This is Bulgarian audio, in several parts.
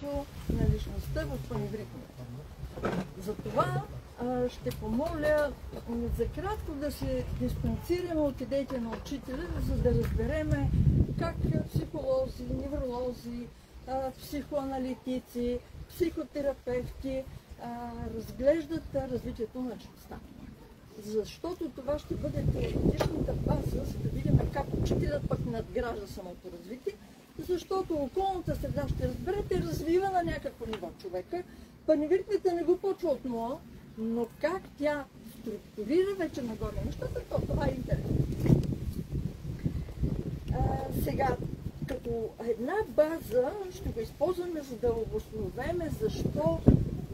развитието на личността в паневритмията. Затова ще помоля за кратко да се дистанцираме от идеите на учителя, за да разбереме как психолози, невролози, психоаналитици, психотерапевти разглеждат развитието на личността. Защото това ще бъде теоретичната база, за да видим как учителят пък надгражда самото развитие, защото околната среда, ще разберете, развива на някакво ниво човека. Паневритмията не го почва от нула, но как тя структурира вече нагоре нещата, то това е интересно. Сега, като една база, ще го използваме, за да обосновеме защо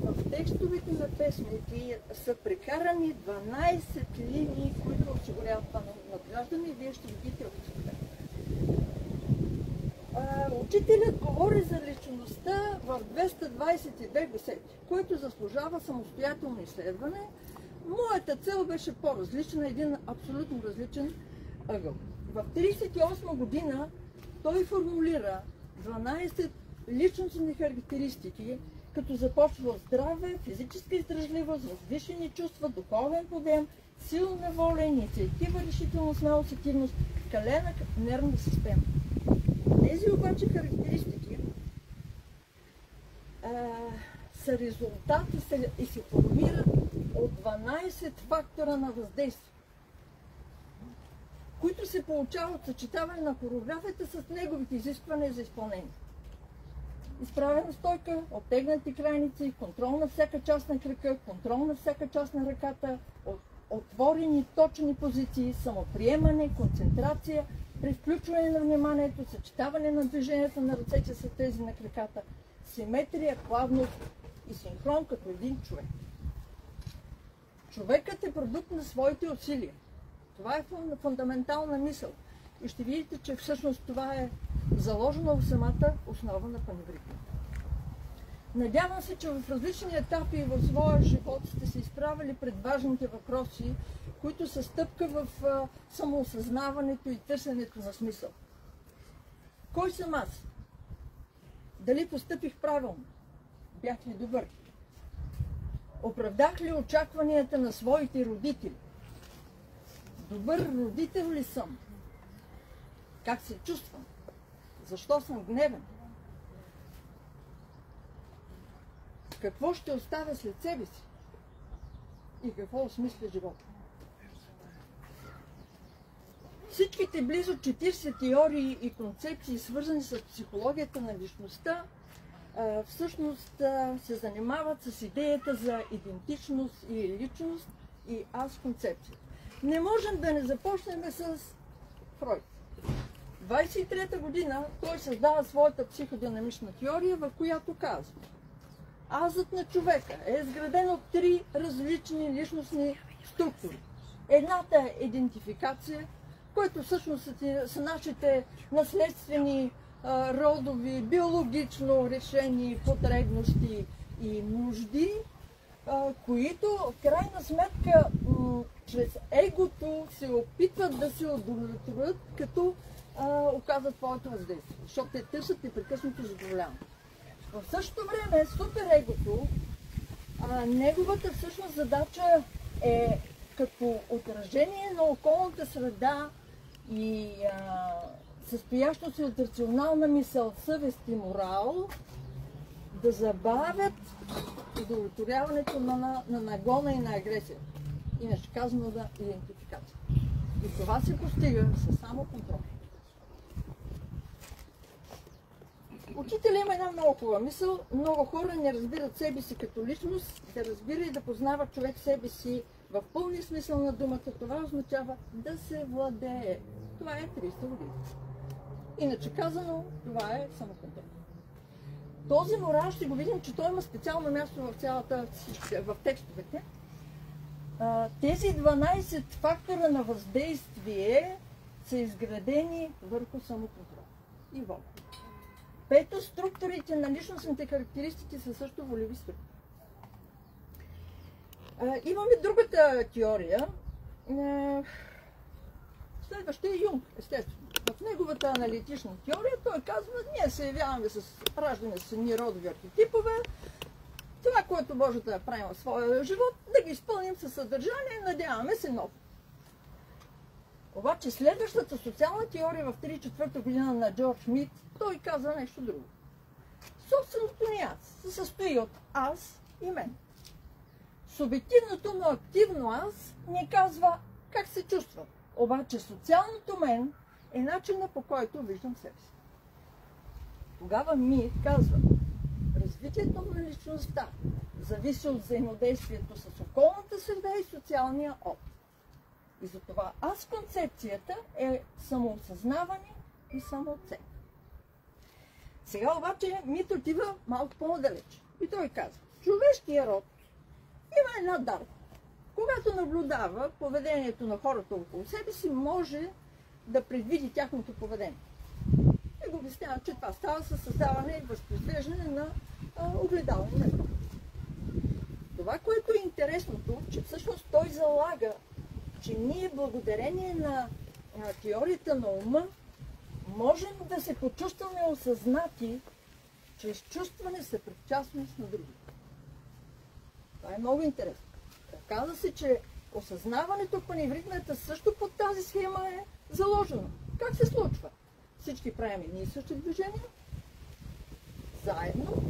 в текстовете на песните са прекарани 12 линии, които осигуряват това надграждане, и вие ще видите от това. Учителят говори за личността в 222 беседи, което заслужава самостоятелно изследване. Моята цел беше по-различна, един абсолютно различен ъгъл. В 1938 година той формулира 12 личностни характеристики, като започва от здраве, физическа издръжливост, възвишени чувства, духовен подем, силна воля, инициатива, решителност, смелост, активност, калена нервна система. Тези обаче характеристики са резултати и се формират от 12 фактора на въздействие, които се получават от съчетаване на хореографията с неговите изисквания за изпълнение. Изправена стойка, оттегнати крайници, контрол на всяка част на крака, контрол на всяка част на ръката, отворени точни позиции, самоприемане, концентрация, при включване на вниманието, съчетаване на движенията на ръцете с тези на краката, симетрия, плавност и синхрон като един човек. Човекът е продукт на своите усилия. Това е фундаментална мисъл. И ще видите, че всъщност това е заложено в самата основа на паневритмията. Надявам се, че в различни етапи в своя живот сте се изправили пред важните въпроси, които са стъпка в самоосъзнаването и търсенето на смисъл. Кой съм аз? Дали постъпих правилно? Бях ли добър? Оправдах ли очакванията на своите родители? Добър родител ли съм? Как се чувствам? Защо съм гневен? Какво ще оставя след себе си? И какво осмисля живота? Всичките близо 40 теории и концепции, свързани с психологията на личността, всъщност се занимават с идеята за идентичност и личност и аз концепция. Не можем да не започнем с Фройд. 23-та година той създава своята психодинамична теория, в която казва: азът на човека е изграден от 3 различни личностни структури. Едната е идентификация, което всъщност са нашите наследствени, родови, биологично решени потребности и нужди, които в крайна сметка чрез егото се опитват да се удовлетворят, като оказват своето въздействие, защото те търсят непрекъснато задоволяване. В същото време суперегото, неговата всъщност задача е като отражение на околната среда и състоящо се от рационална мисъл, съвест и морал, да забавят удовлетворяването на нагона и на агресията. Иначе казано на идентификация. И това се постига със само контрол. Учителя има една много хубава мисъл. Много хора не разбират себе си като личност, да разбира и да познава човек себе си в пълния смисъл на думата. Това означава да се владее. Това е 30 години. Иначе казано, това е самоконтрол. Този морал ще го видим, че той има специално място в текстовете. Тези 12 фактора на въздействие са изградени върху самоконтрол и воля. 5 структурите на личностните характеристики са също волеви структури. Имаме другата теория. Следващия е Юнг, естествено. В неговата аналитична теория той казва, ние се явяваме с раждане с едни родови архетипове, това, което може да правим в своя живот, да ги изпълним със съдържание, надяваме се ново. Обаче следващата социална теория в 1934 година на Джордж Мид, той каза нещо друго. Собственото ни аз се състои от аз и мен. Субективното, но активно аз ни казва как се чувствам. Обаче социалното мен е начинът, по който виждам себе си. Тогава Мид казва, развитието на личността зависи от взаимодействието с околната среда и социалния опит. И затова аз концепцията е самоосъзнаване и самооценка. Сега обаче Мит отива малко по-далеч. И той казва, човешкият род има една дарба. Когато наблюдава поведението на хората около себе си, може да предвиди тяхното поведение. И го обяснява, че това става със създаване и възпроизвеждане на огледални неврони. Това, което е интересното, че всъщност той залага, че ние благодарение на теорията на ума можем да се почувстваме осъзнати чрез чувстване съпричастност на другите. Това е много интересно. Казва се, че осъзнаването по невритмията също под тази схема е заложено. Как се случва? Всички правим едни и същи движения, заедно,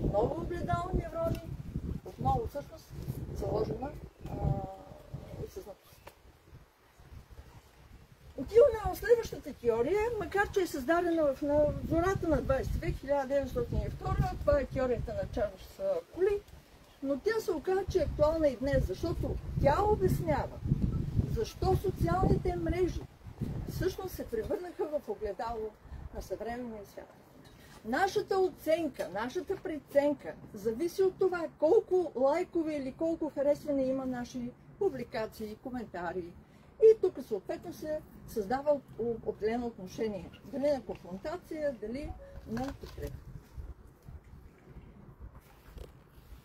много огледални неврони, отново всъщност заложена осъзнатост. Отиваме в следващата теория, макар че е създадена в зората на 20 век, 1902, това е теорията на Чарлз Коли, но тя се оказа, че е актуална и днес, защото тя обяснява защо социалните мрежи всъщност се превърнаха в огледало на съвременния свят. Нашата оценка, нашата преценка зависи от това колко лайкове или колко харесване има наши публикации, коментари. И тук съответно се създава определено отношение. Дали на конфронтация, дали на подкрепа.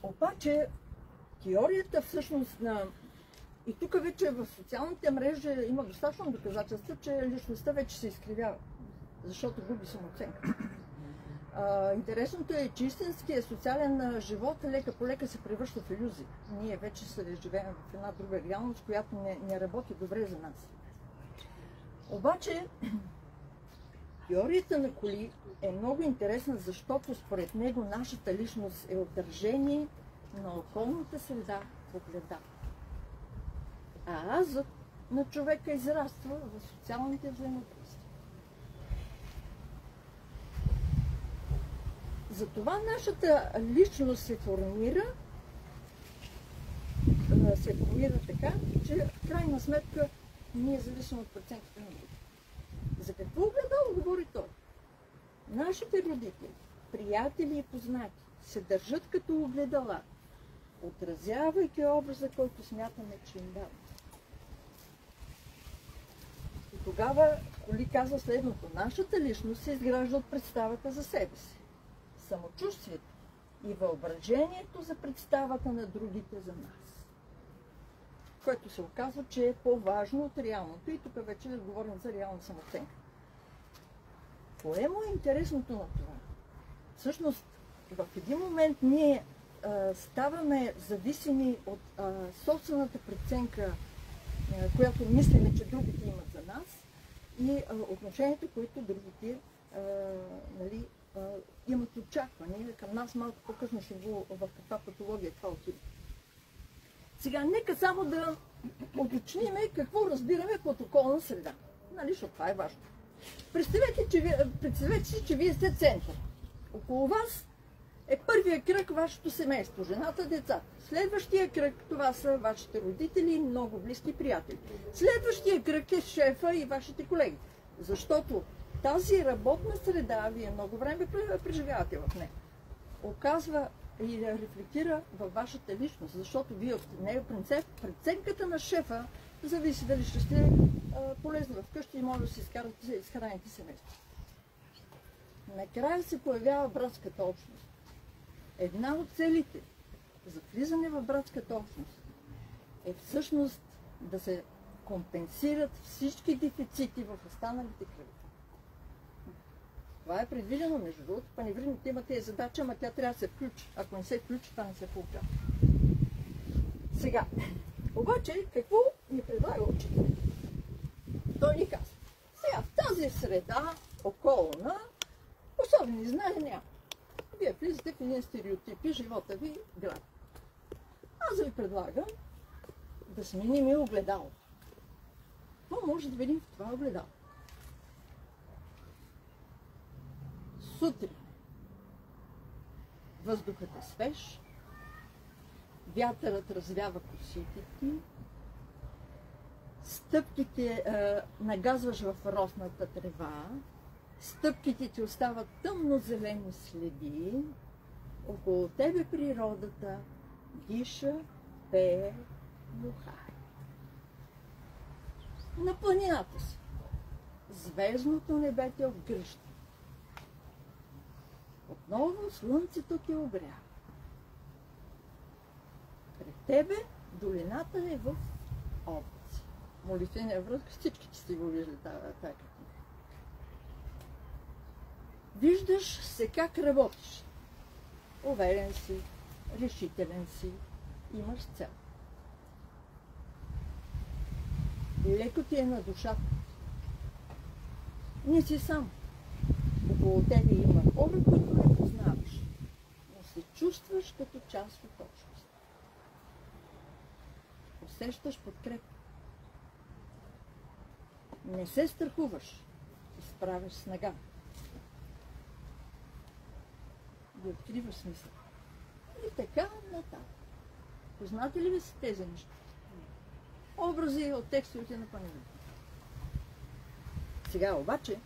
Обаче теорията всъщност на... И тук вече в социалните мрежи има достатъчно доказателства, че личността вече се изкривява, защото губи самооценка. Интересното е, че истинският социален живот лека по лека се превръща в илюзия. Ние вече се живеем в една друга реалност, която не работи добре за нас. Обаче, теорията на Коли е много интересна, защото според него нашата личност е отражение на околната среда в огледало. А азът на човека израства в социалните взаимодействия. Затова нашата личност се формира така, че в крайна сметка ние зависим от преценката на другите. За какво огледало говори той? Нашите родители, приятели и познати се държат като огледала, отразявайки образа, който смятаме, че им дава. И тогава Коли казва следното: нашата личност се изгражда от представата за себе си, самочувствието и въображението за представата на другите за нас, което се оказва, че е по-важно от реалното. И тук вече говорим за реална самооценка. Кое му е интересното на това? Всъщност, в един момент ние ставаме зависими от собствената преценка, която мислиме, че другите имат за нас, и отношението, което другите имат очакване към нас. Малко по-късно ще го в каква патология това отиде. Сега, нека само да уточниме какво разбираме под околна среда. Нали, защото това е важно. Представете си, че вие сте център. Около вас е първия кръг вашето семейство, жената, децата. Следващия кръг, това са вашите родители и много близки приятели. Следващия кръг е шефа и вашите колеги. Защото тази работна среда, вие много време преживявате в нея, оказва и да рефлектира във вашата личност, защото вие от нея преценката на шефа зависи дали ще сте полезни вкъщи и може да си изхраните семейство. Накрая се появява братската общност. Една от целите за влизане в братската общност е всъщност да се компенсират всички дефицити в останалите кръви. Това е предвидено, между другото, паневринните има тези задачи, ама тя трябва да се включи. Ако не се включи, това не се получава. Сега, обаче, какво ни предлага учителя? Той ни казва, сега в тази среда, околна, особени знания няма. Вие влизате в един стереотип и живота ви град. Аз ви предлагам да сменим и огледалото. Какво може да видим в това огледало? Сутрин въздухът е свеж, вятърът развява косите ти, стъпките нагазваш в росната трева, стъпките ти остават тъмно-зелени следи, около тебе природата диша, пее, бухае. На планината си звездното небе те обгръща. Отново слънцето те огрява. Пред тебе долината е в облаци. Молитвения връзка, всички сте го виждали тази картина. Виждаш се как работиш. Уверен си, решителен си, имаш цел. Леко ти е на душата. Не си сам. Около тебе има хора, които не познаваш, но се чувстваш като част от общност. Усещаш подкрепа. Не се страхуваш. Изправяш снага. Да откриваш смисъл. И така нататък. Познати ли ви са тези неща? Образи от текстовете на паневрите. Сега обаче,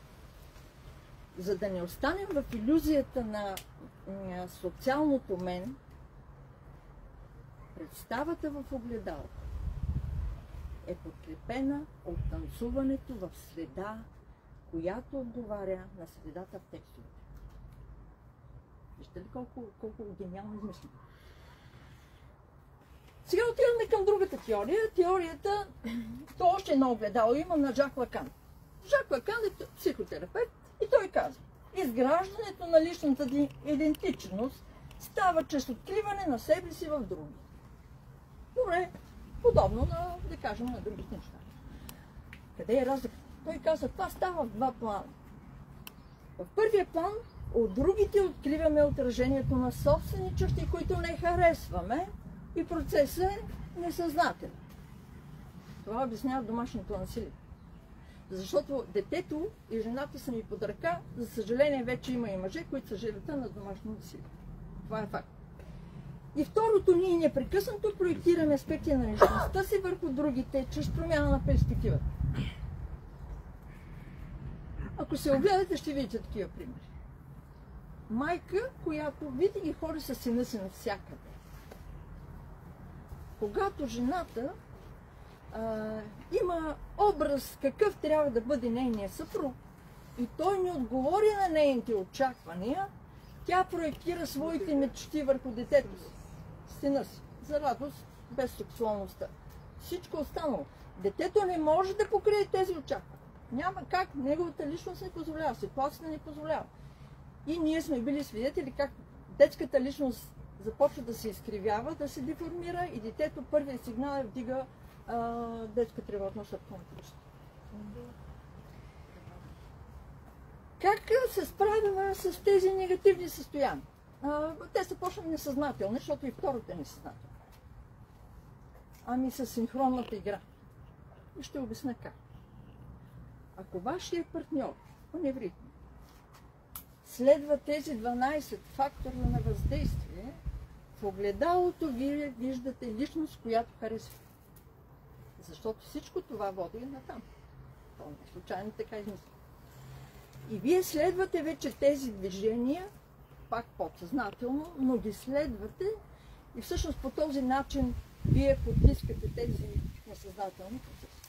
за да не останем в илюзията на социалното мен, представата в огледалото е подкрепена от танцуването в среда, която отговаря на средата в текстовете. Вижте ли колко гениално измислено? Сега отиваме към другата теория. Теорията, то още едно огледало има на Жак Лакан. Жак Лакан е психотерапевт и той казва, изграждането на личната идентичност става чрез откриване на себе си в други. Добре, подобно на, да кажем, на другите неща. Къде е разлика? Той казва, това става в два плана. В първия план от другите откриваме отражението на собствени черти, които не харесваме, и процесът е несъзнателен. Това обяснява домашното насилие. Защото детето и жената са ми под ръка, за съжаление вече има и мъже, които са жертва на домашно насилие. Това е факт. И второто, ние непрекъснато проектираме аспекти на личността си върху другите, чрез промяна на перспективата. Ако се огледате, ще видите такива примери. Майка, която винаги хори със сина си навсякъде. Когато жената има образ какъв трябва да бъде нейният съпруг и той не отговори на нейните очаквания, тя проектира своите мечти върху детето си, сина си, за радост, без сексуалността. Всичко останало. Детето не може да покрие тези очаквания. Няма как, неговата личност не позволява, ситуацията не позволява. И ние сме били свидетели как детската личност започва да се изкривява, да се деформира и детето първият сигнал е вдига детска тревожност съркоматична. Как се справим с тези негативни състояния? Те са почнат несъзнателни, защото и второто е несъзнателно. Ами с синхронната игра. И ще обясня как. Ако вашия партньор, паневритми, следва тези 12 фактора на въздействие, в огледалото вие виждате личност, която харесва. Защото всичко това води натам. Това не е случайно така измисля. И вие следвате вече тези движения, пак подсъзнателно, но ги следвате и всъщност по този начин вие потискате тези несъзнателни процеси.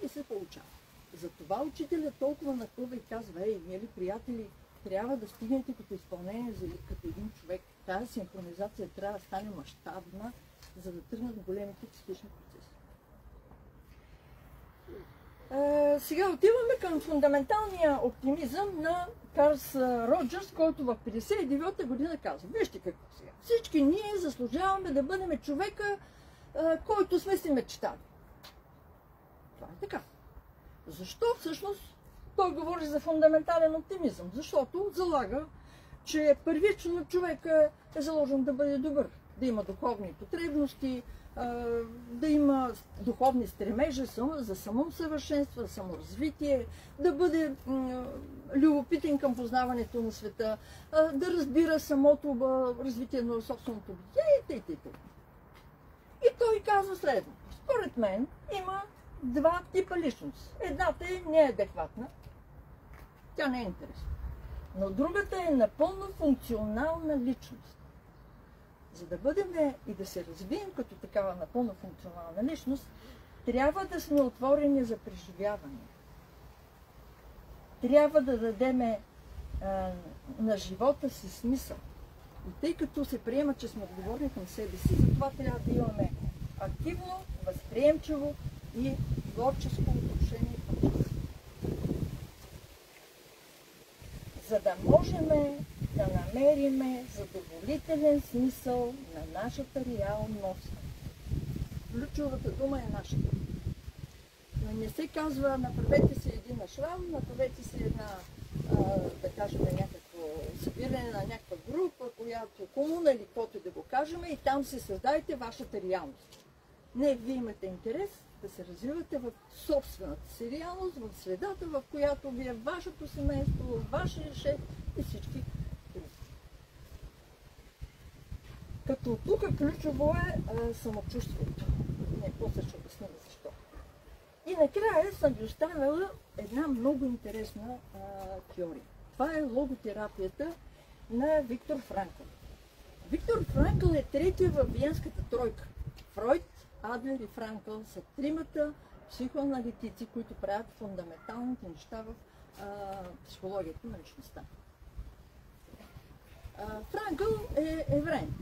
И се получава. Затова учителят толкова нахлува и казва, мили приятели, трябва да стигнете като изпълнение като един човек. Тази синхронизация трябва да стане мащабна, за да тръгнат големите психични процеси. Сега отиваме към фундаменталния оптимизъм на Карл Роджерс, който в 1959 година казва: вижте какво сега. Всички ние заслужаваме да бъдем човека, който сме си мечтали. Това е така. Защо всъщност той говори за фундаментален оптимизъм? Защото залага, че първично човека е заложен да бъде добър, да има духовни потребности, да има духовни стремежи за самосъвършенство, за саморазвитие, да бъде любопитен към познаването на света, да разбира самото развитие на собственото битие и т.н. И той казва следното: според мен има два типа личност. Едната е неадекватна, тя не е интересна, но другата е напълно функционална личност. За да бъдем и да се развием като такава напълно функционална личност, трябва да сме отворени за преживяване. Трябва да дадем на живота си смисъл. И тъй като се приема, че сме отговорни към себе си, затова трябва да имаме активно, възприемчиво и творческо отношение към живота. За да можем да намерим задоволителен смисъл на нашата реалност. Ключовата дума е нашата. Не се казва: направете си един ашрам, направете си една, да кажем, някакво събиране на някаква група, която комуна или каквото да го кажем, и там се създайте вашата реалност. Не, вие имате интерес да се развивате в собствената си реалност, в средата, в която ви е вашето семейство, вашия шеф и всички други. Като тук ключово е самочувствието. Не, после ще обясним защо. И накрая съм ви оставила една много интересна теория. Това е логотерапията на Виктор Франкъл. Виктор Франкъл е третия във Виенската тройка. Фройд, Адлер и Франкъл са тримата психоаналитици, които правят фундаменталните неща в психологията на личността. Франкъл е евреин.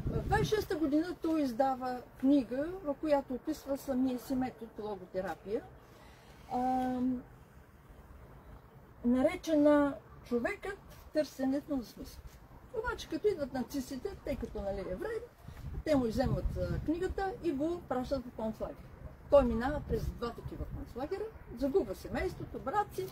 В 26-та година той издава книга, в която описва самия си метод логотерапия, наречена "Човекът в търсенето на смисъл". Обаче като идват нацистите, тъй като е еврей, те му вземат книгата и го пращат в концлагер. Той минава през два такива концлагера, загубва семейството, брат си,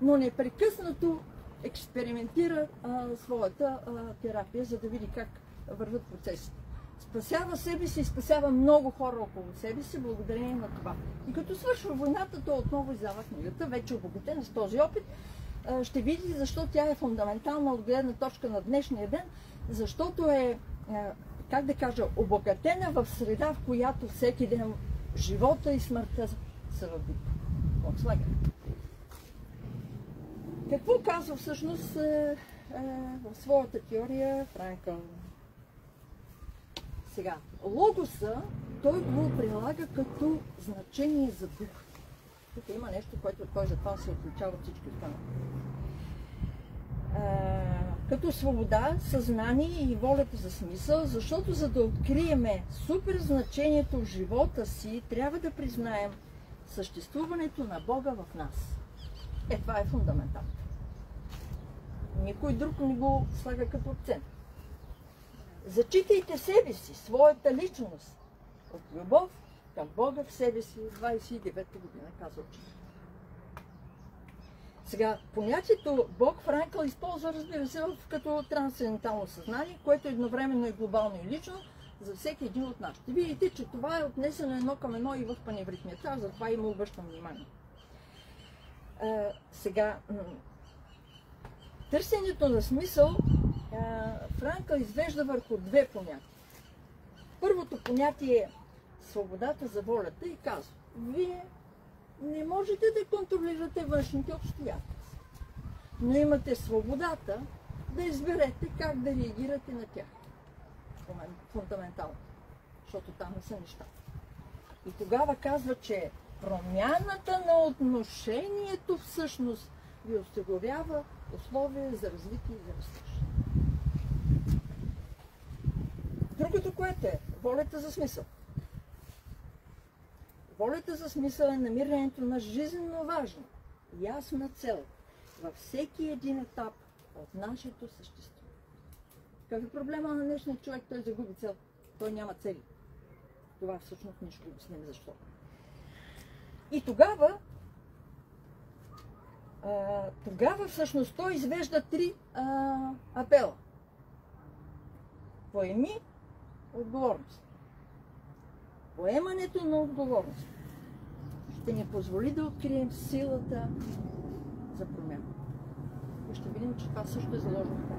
но непрекъснато експериментира своята терапия, за да види как върват процесите. Спасява себе си и спасява много хора около себе си благодарение на това. И като свършва войната, той отново издава книгата, вече обогатена с този опит. Ще видите защо тя е фундаментална от гледна точка на днешния ден, защото е, как да кажа, обогатена в среда, в която всеки ден живота и смъртта са в концлагер. Какво казва всъщност в своята теория Франкъл? Сега, логоса той го прилага като значение за дух. Тук има нещо, което той затова се отличава от всички останали. Като свобода, съзнание и волята за смисъл, защото за да откриеме супер значението в живота си, трябва да признаем съществуването на Бога в нас. Това е фундаментално. Никой друг не го слага като акцент. Зачитайте себе си, своята личност, от любов към Бога в себе си, 29-та година, казва учителят. Сега, понятието Бог Франкъл използва, разбира се, като трансцендентално съзнание, което едновременно е глобално и лично за всеки един от нас. Ще видите, че това е отнесено едно към едно и в паневритмията, аз затова им обръщам внимание. Сега, търсенето на смисъл Франкъл извежда върху две понятия. Първото понятие е свободата за волята и казва: вие не можете да контролирате външните обстоятелства, но имате свободата да изберете как да реагирате на тях. Фундаментално, защото там не са нещата. И тогава казва, че промяната на отношението всъщност ви осигурява условия за развитие и за растеж. Другото, което е волята за смисъл. Волята за смисъл е намирането на жизненно важна, ясна цел във всеки един етап от нашето съществуване. Какъв е проблема на днешния човек? Той загуби цел. Той няма цели. Това всъщност нищо го обясним защо. И тогава всъщност той извежда три апела. Поеми отговорност. Поемането на отговорност ще ни позволи да открием силата за промяна. И ще видим, че това също е заложено в това.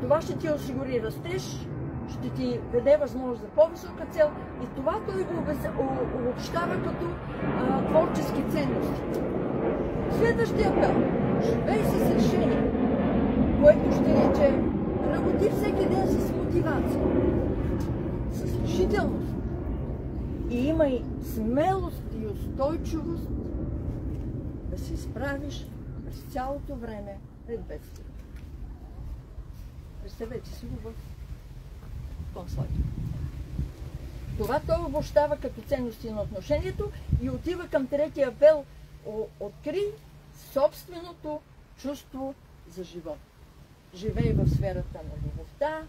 Това ще ти осигури растеж, ще ти даде възможност за по-висока цел и това той го обобщава като творчески ценности. Следващия апел. Живей с решение, което ще рече работи всеки ден с мотивация, с решителност и имай смелост и устойчивост да се изправиш през цялото време пред бедствието. Представете си го в този слайд. Това той обобщава като ценности на отношението и отива към третия апел. Откри собственото чувство за живот. Живей в сферата на любовта,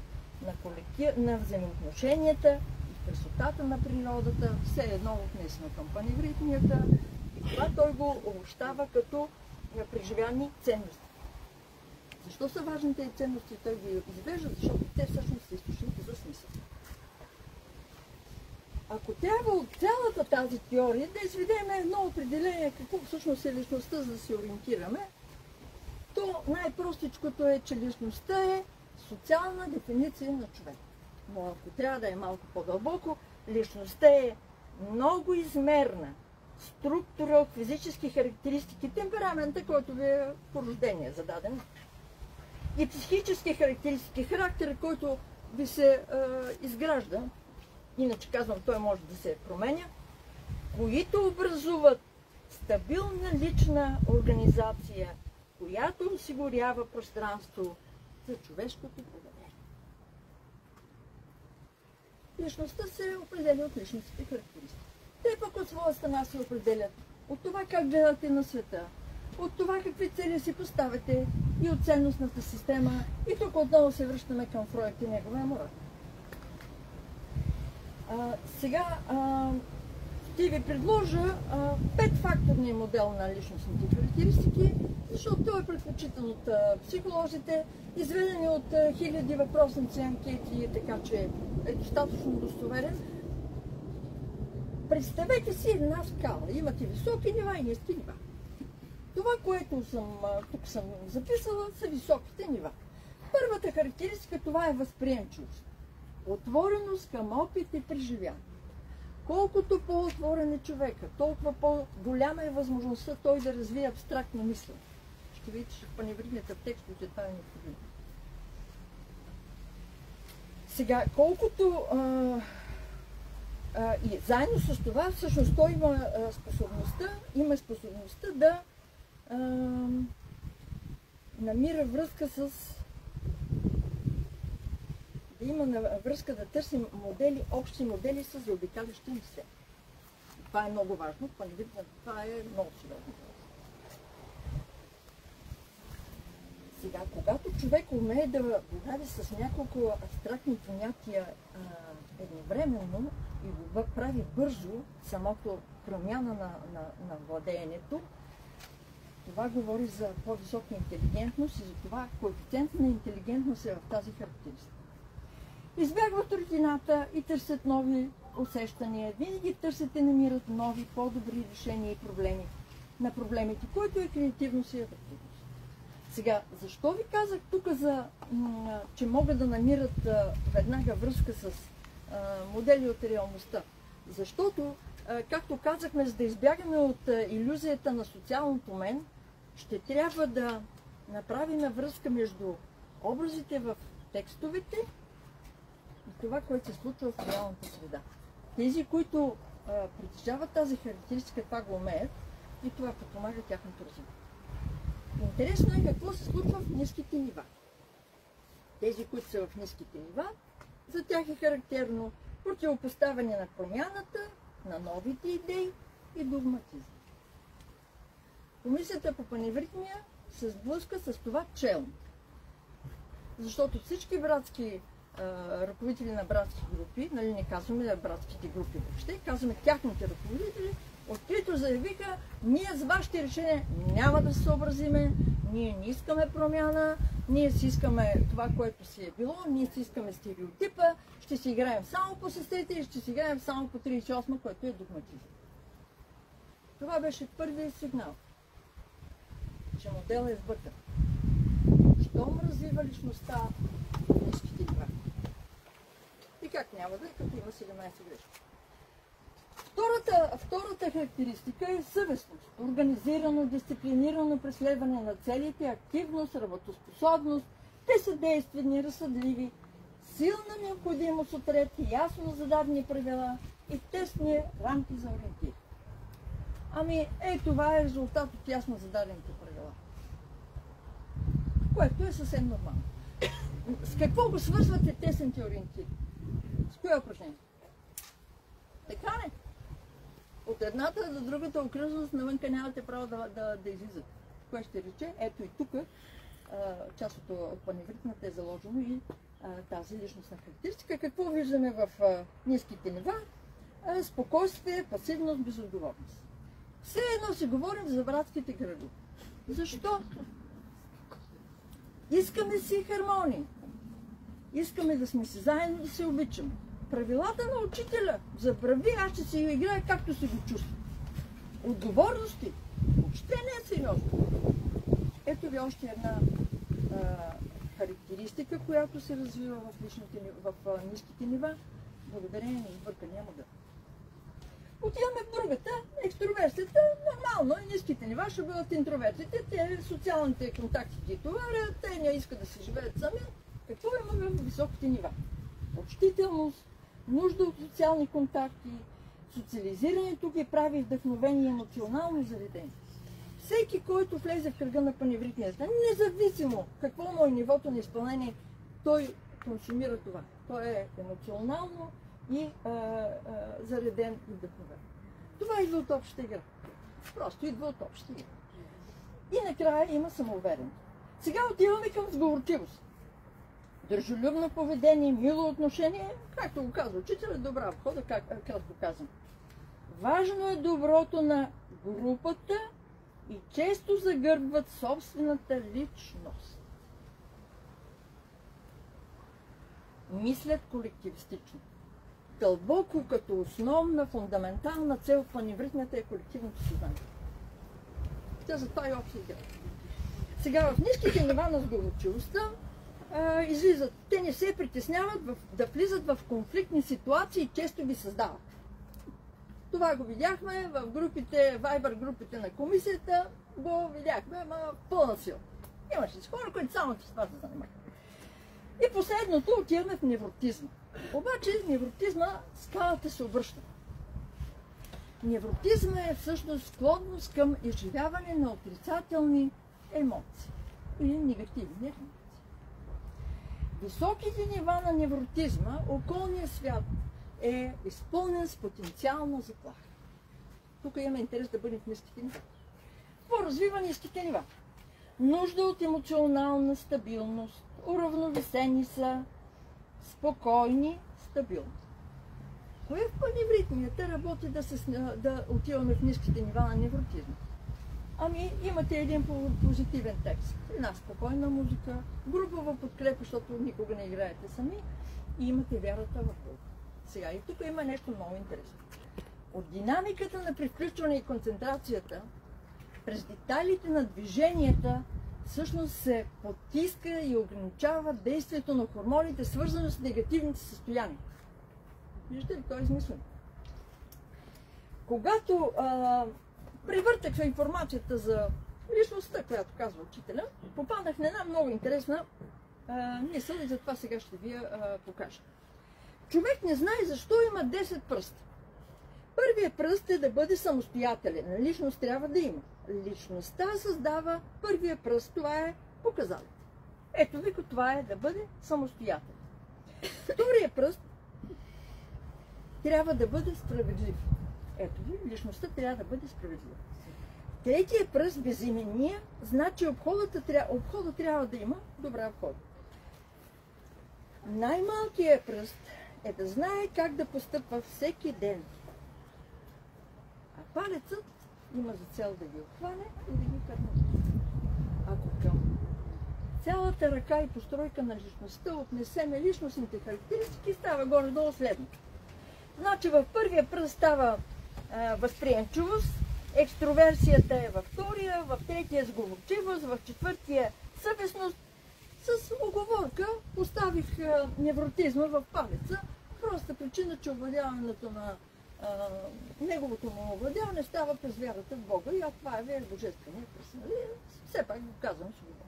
на взаимоотношенията и в красотата на природата, все едно отнесено към паневритмията. И това той го обобщава като преживяни ценности. Защо са важни тези ценности? Той ги извежда, защото те всъщност са източники за смисъл. Ако трябва от цялата тази теория да изведем едно определение какво всъщност е личността, за да се ориентираме, то най-простичкото е, че личността е социална дефиниция на човек. Но ако трябва да е малко по-дълбоко, личността е много измерна структура от физически характеристики, темперамента, който ви е по рождение зададен, и психически характеристики, характера, който ви се изгражда, иначе казвам, той може да се променя, които образуват стабилна лична организация, която осигурява пространство за човешкото поведение. Личността се определя от личностните характеристики. Те пък от своя страна се определят от това как гледате на света, от това какви цели си поставяте и от ценностната система. И тук отново се връщаме към Фройд и неговия морал. Сега ще ви предложа 5-факторния модел на личностните характеристики, защото той е предпочитан от психолозите, изведени от хиляди въпросници, анкети, така че е достатъчно достоверен. Представете си една скала. Имате високи нива и ниски нива. Това, което тук съм записала, са високите нива. Първата характеристика, това е възприемчивост. Отвореност към опит и преживяване. Колкото по-отворен е човека, толкова по-голяма е възможността той да развие абстрактна мисъл. Ще видите, че в паневритмията в текстовете това е необходимо. Сега, колкото и заедно с това, всъщност той има способността да намира връзка да търсим общи модели с заобикалящи ни се. Това е много важно, това е много сериозно. Сега, когато човек умее да борави с няколко абстрактни понятия едновременно и го прави бързо, самото промяна на владеенето, това говори за по-висока интелигентност и за това коефициент на интелигентност е в тази характеристика. Избягват рутината и търсят нови усещания. Винаги търсят и намират нови, по-добри решения и проблеми на проблемите, който е креативност и адаптивност. Сега, защо ви казах тук, че могат да намират веднага връзка с модели от реалността? Защото, както казахме, за да избягаме от илюзията на социалното мен, ще трябва да направим връзка между образите в текстовете и това, което се случва в реалната среда. Тези, които притежават тази характеристика, това го умеят и това подпомага тяхното развитие. Интересно е какво се случва в ниските нива. Тези, които са в ниските нива, за тях е характерно противопоставяне на промяната, на новите идеи и догматизъм. Комисията по паневритмия се сблъска с това челно. Защото всички братски ръководители на братски групи, нали не казваме братските групи въобще, казваме тяхните ръководители, открито заявиха, ние с вашите решения няма да се съобразиме, ние не искаме промяна, ние си искаме това, което си е било, ние си искаме стереотипа, ще си играем само по сестрите и ще си играем само по 38, което е догматизъм. Това беше първият сигнал, че моделът е сбъркан. Щом развива личността в ниските нива. И как няма да е, като има 17 грешки. Втората характеристика е съвестност, организирано, дисциплинирано преследване на целите, активност, работоспособност. Те са действени, разсъдливи, силна необходимост от ред, ясно зададени правила и тесни рамки за ориентир. Ами, това е резултат от ясно зададените правила. Което е съвсем нормално. С какво го свързвате тесните ориентири? С кое упражнение? Така не? От едната до другата окръжност навънка нямате право да излизат. Кое ще рече? Ето и тук част от паневритмата е заложено и тази личностна характеристика. Какво виждаме в ниските нива? Спокойствие, пасивност, безотговорност. Все едно си говорим за братските градове. Защо? Искаме си хармония. Искаме да сме си заедно, да се обичаме. Правилата на учителя забрави, аз ще си играя както си го чувствам. Отговорности въобще не е сериозно. Ето ви още една характеристика, която се развива в ниските нива, благодарение на избъркания модел. Отиваме в другата, екстроверсията, нормално, ниските нива ще бъдат интровертите, те социалните контакти ги товарят, те не искат да се живеят сами. Какво има в високите нива? Почтителност, нужда от социални контакти, социализирането ги прави вдъхновени и емоционално заредени. Всеки, който влезе в кръга на паневритмията, независимо какво му е нивото на изпълнение, той консумира това. Той е емоционално и зареден и вдъхновен. Това идва от общата игра. Просто идва от общата игра. И накрая има самоувереност. Сега отиваме към сговорчивост. Държолюбно поведение, мило отношение, както го казва учителя, добра входа, кратко казвам. Важно е доброто на групата и често загърбват собствената личност. Мислят колективистично. Дълбоко като основна, фундаментална цел в паневритмията е колективното съзнание. Тя затова и обща игра. Сега в ниските нива на сговорчивостта излизат. Те не се притесняват да влизат в конфликтни ситуации и често ги създават. Това го видяхме в групите, Viber групите на комисията, го видяхме, ама пълна сила. Имаше хора, които само с това се занимават. И последното отиваме в невротизма. Обаче невротизма скалата се обръща. Невротизма е всъщност склонност към изживяване на отрицателни емоции или негативни емоции. Високите нива на невротизма, околният свят е изпълнен с потенциална заплаха. Тук имаме интерес да бъдем в ниските нива. Какво развива ниските нива? Нужда от емоционална стабилност, уравновесени са, спокойни, стабилни. Кое в паневритмията работи да отиваме в ниските нива на невротизма? Ами имате един позитивен текст, една спокойна музика, групова подкрепа, защото никога не играете сами и имате вярата в Бога. Сега и тук има нещо много интересно. От динамиката на привключване и концентрацията, през детайлите на движенията, всъщност се потиска и ограничава действието на хормоните, свързано с негативните състояния. Виждате ли, това е измислено. Когато превъртах в информацията за личността, която казва учителя, попаднах на една много интересна мисъл и затова сега ще ви я покажа. Човек не знае защо има 10 пръста. Първият пръст е да бъде самостоятелен. Личност трябва да има. Личността създава първия пръст. Това е показалец. Ето ви, това е да бъде самостоятелен. Втория пръст трябва да бъде справедлив. Ето ви, личността трябва да бъде справедлива. Третия пръст, безименния, значи обхода трябва да има добра обхода. Най-малкият пръст е да знае как да постъпва всеки ден. А палецът има за цел да ги обхване и да ги кърне. Ако към цялата ръка и постройка на личността отнесеме личностните характеристики, става горе-долу следното. Значи в първия пръст става възприемчивост, екстроверсията е във втория, в третия сговорчивост, в четвъртия съвестност. С оговорка поставих невротизма в палеца, проста причина, че овладяването на неговото му овладяване става през вярата в Бога и това е божествения пръст. Все пак го казвам свободно.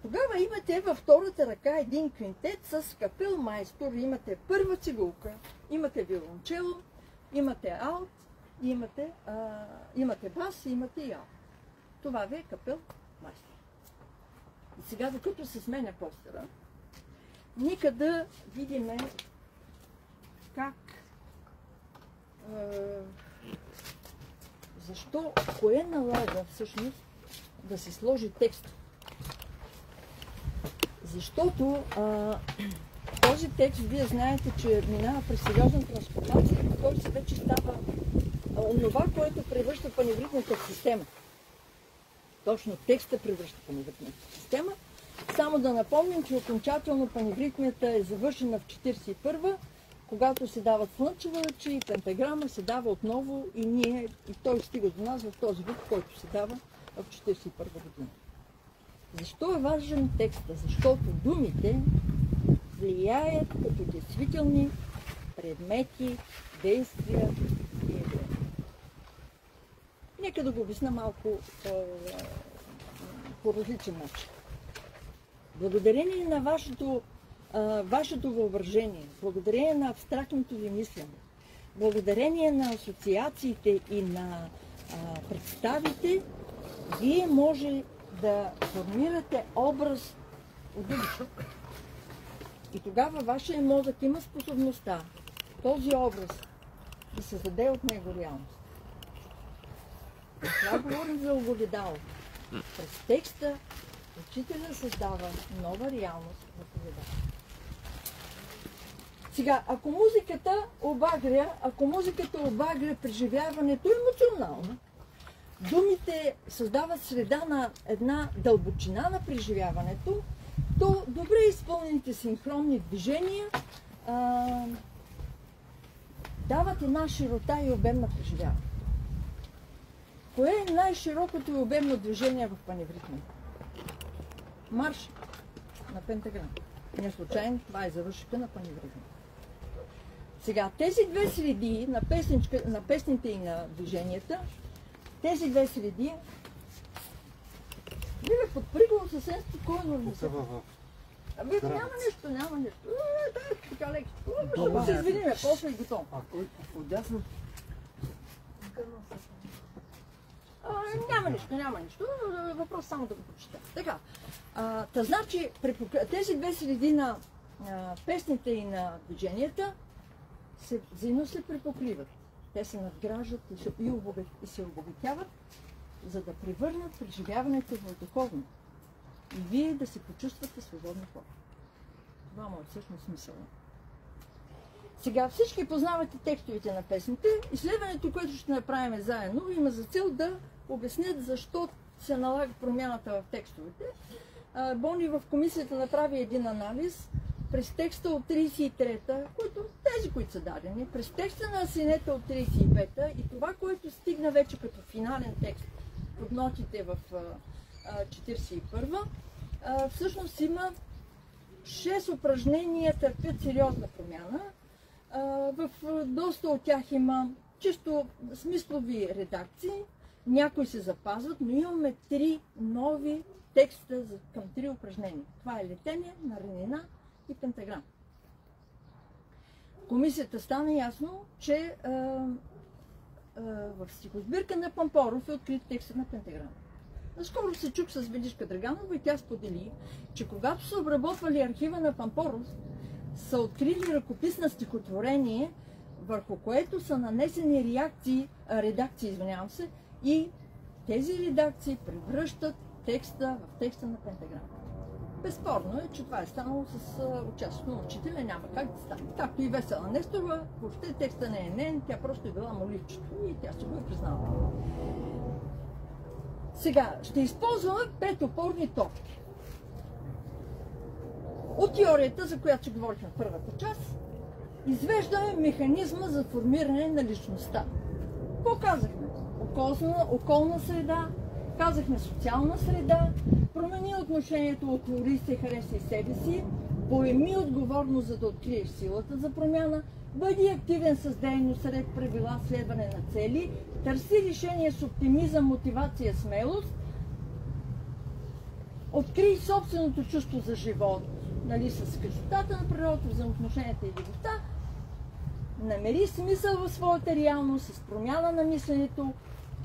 Тогава имате във втората ръка един квинтет с капелмайстор, имате първа цигулка, имате виолончело, имате алт, имате бас и имате и алт. Това ви е капелмайстор. И сега, докато се сменя постера, нека да видим как, защо, кое налага всъщност да се сложи текст. Защото този текст, вие знаете, че минава през сериозна трансформация, който вече става онова, което превръща паневритната система. Точно текста превръща паневритната система. Само да напомним, че окончателно паневритмията е завършена в 41-а, когато се дават слънчева лъчи и пентаграма се дава отново и той стига до нас в този вид, който се дава в 41-а година. Защо е важен текста? Защото думите влияят като действителни предмети, действия и явления. Нека да го обясня малко по различен начин. Благодарение на вашето въображение, благодарение на абстрактното ви мислене, благодарение на асоциациите и на представите, вие може да формирате образ от думите. И тогава вашия мозък има способността този образ да създаде от него реалност. Това говорим за огледало. През текста учителя създава нова реалност в огледало. Сега, ако музиката обагря преживяването емоционално, думите създават среда на една дълбочина на преживяването, то добре изпълнените синхронни движения дават една широта и обем на преживяването. Кое е най-широкото и обемно движение в паневритма? Марш на пентаграм. Не случайно, това е завършика на паневритма. Сега, тези две среди на песните и на движенията, тези две среди би ме подпригвало съвсем спокойно. Няма нищо. Така леко. Ще се извиниме, после и готово. Отдясно? Няма нищо. Въпрос само да го прочета. Така, значи, тези две среди на песните и на движенията взаимно се припокриват. Те се надграждат и се обогатяват, за да превърнат преживяването в духовно. И вие да се почувствате свободни хора. Това му е всъщност смисъл. Сега всички познавате текстовете на песните. Изследването, което ще направим заедно, има за цел да обяснят защо се налага промяната в текстовете. Бони в комисията направи един анализ през текста от 33-та, тези, които са дадени, през текста на Синета от 35-та и това, което стигна вече като финален текст под нотите в 41-та, всъщност има 6 упражнения, търпят сериозна промяна. В доста от тях има чисто смислови редакции, някои се запазват, но имаме 3 нови текста към 3 упражнения. Това е летение, наранина и пентаграм. Комисията стана ясно, че в стихосбирка на Пампоров е открит текстът на пентаграма. Наскоро се чух с Величка Драганова и тя сподели, че когато са обработвали архива на Пампоров, са открили ръкопис на стихотворение, върху което са нанесени редакции, и тези редакции превръщат текста в текста на пентаграмата. Безспорно е, че това е станало с участието на учителя, няма как да стане. Както и Весела Несторова, въобще текста не е нейн, тя просто е била молитчето и тя си го е признала. Сега ще използваме 5 опорни точки. От теорията, за която ще говорихме в първата част, извеждаме механизма за формиране на личността. Какво казахме? Околна среда, казахме социална среда, промени отношението от твори се, харесай себе си, поеми отговорност, за да откриеш силата за промяна, бъди активен с дейност, ред правила, следване на цели, търси решение с оптимизъм, мотивация, смелост, открий собственото чувство за живот, с красотата на природата, взаимоотношенията и любовта, намери смисъл в своята реалност с промяна на мисленето,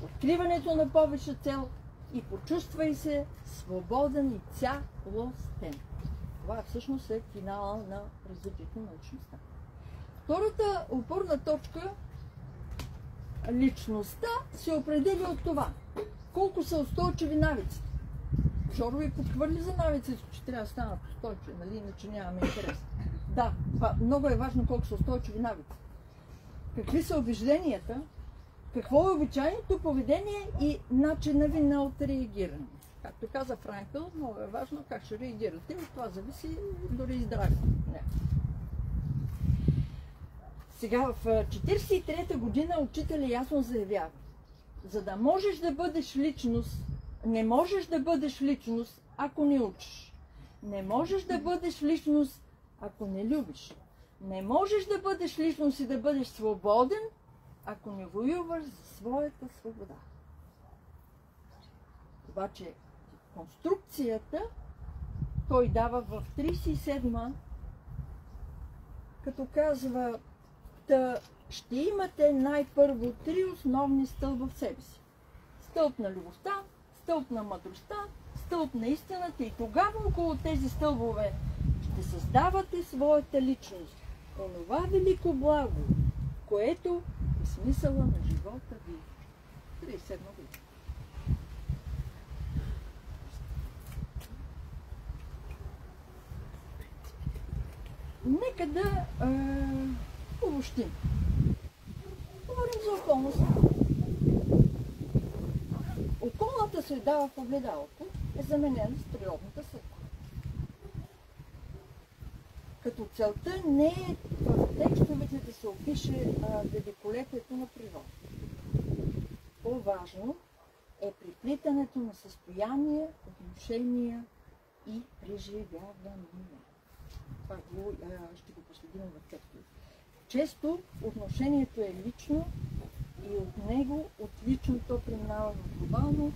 откриването на повече цел и почувствай се свободен и цялостен. Това всъщност е финала на развитието на личността. Втората опорна точка, личността, се определя от това колко са устойчиви навиците. Жоро ви подхвърли за навиците, че трябва да станат устойчиви, нали? Иначе нямаме интерес. Да, много е важно колко са устойчиви навици. Какви са убежденията, какво е обичайното поведение и начина ви на отреагиране. Както каза Франкъл, много е важно как ще реагирате, от това зависи дори и здравето. Сега в 43-та година учителя ясно заявява: за да можеш да бъдеш личност, не можеш да бъдеш личност, ако не учиш. Не можеш да бъдеш личност, ако не любиш. Не можеш да бъдеш личност и да бъдеш свободен, ако не воюваш за своята свобода. Обаче конструкцията той дава в 37-ма, като казва: ще имате най-първо 3 основни стълба в себе си. Стълб на любовта, стълб на мъдростта, стълб на истината, и тогава около тези стълбове ще създавате своята личност. Онова велико благо, което е смисъла на живота ви. 37 година. Нека да обобщим. Говорим за околна среда. Околната среда в огледалото е заменена с природната среда. Като целта не е в текстовете да се опише великолепието на природа. По-важно е приплитането на състояние, отношения и преживявания. Това ще го последим в текстовете. Често отношението е лично и от него, от личното, преминава в глобално.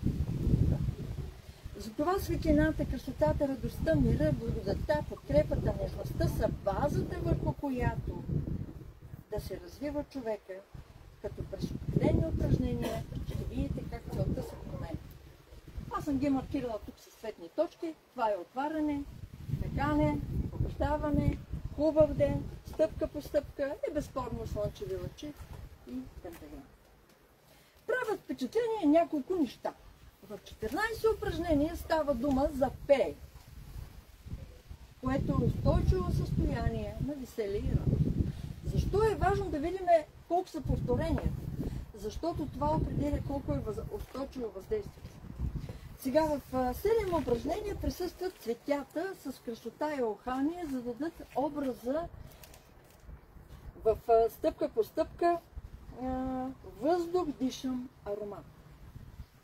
Затова светлината, красотата, радостта, мира, благодатта, подкрепата, нежността са базата, върху която да се развива човека, като през определени упражнения ще видите как целта се променя. Аз съм ги маркирала тук с цветни точки. Това е отваряне, мекане, обещаване, хубав ден, стъпка по стъпка и безспорно слънчеви лъчи и пентаграм. Правят впечатление няколко неща. В 14 упражнения става дума за пей, което е устойчиво състояние на веселие и радост. Защо е важно да видим колко са повторенията? Защото това определя колко е устойчиво въздействие. Сега в 7 упражнения присъстват цветята с красота и ухание, за да дадат образа в стъпка по стъпка въздух, дишам, аромат.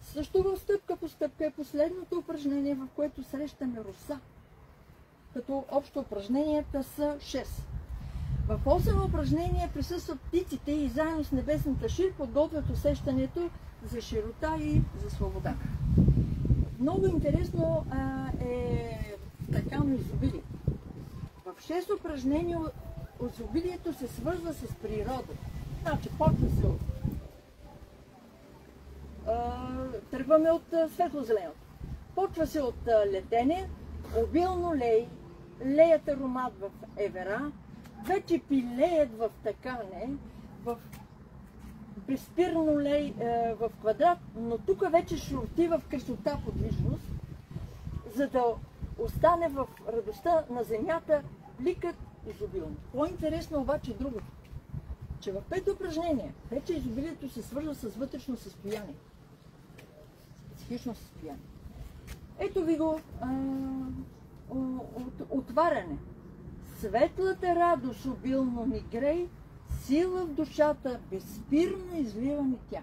Също в стъпка по стъпка е последното упражнение, в което срещаме роса. Като общо упражненията са 6. В 8 упражнения присъстват птиците и заедно с небесната шир подготвят усещането за широта и за свобода. Много интересно е така на изобилие. В 6 упражнения изобилието се свързва с природа. Значи, почва се от тръгваме от светло-зеленото. Почва се от летене, обилно лей, леят аромат в Евера, вече пилеят в Такане, в безспирно лей в Квадрат, но тук вече ще отива в красота подвижност, за да остане в радостта на земята бликът изобилно. По-интересно обаче е другото, че в пето упражнение вече изобилието се свързва с вътрешно състояние, психично състояние. Ето ви го отваряне. Светлата радост обилно ни грей, сила в душата, безспирно изливаме тя.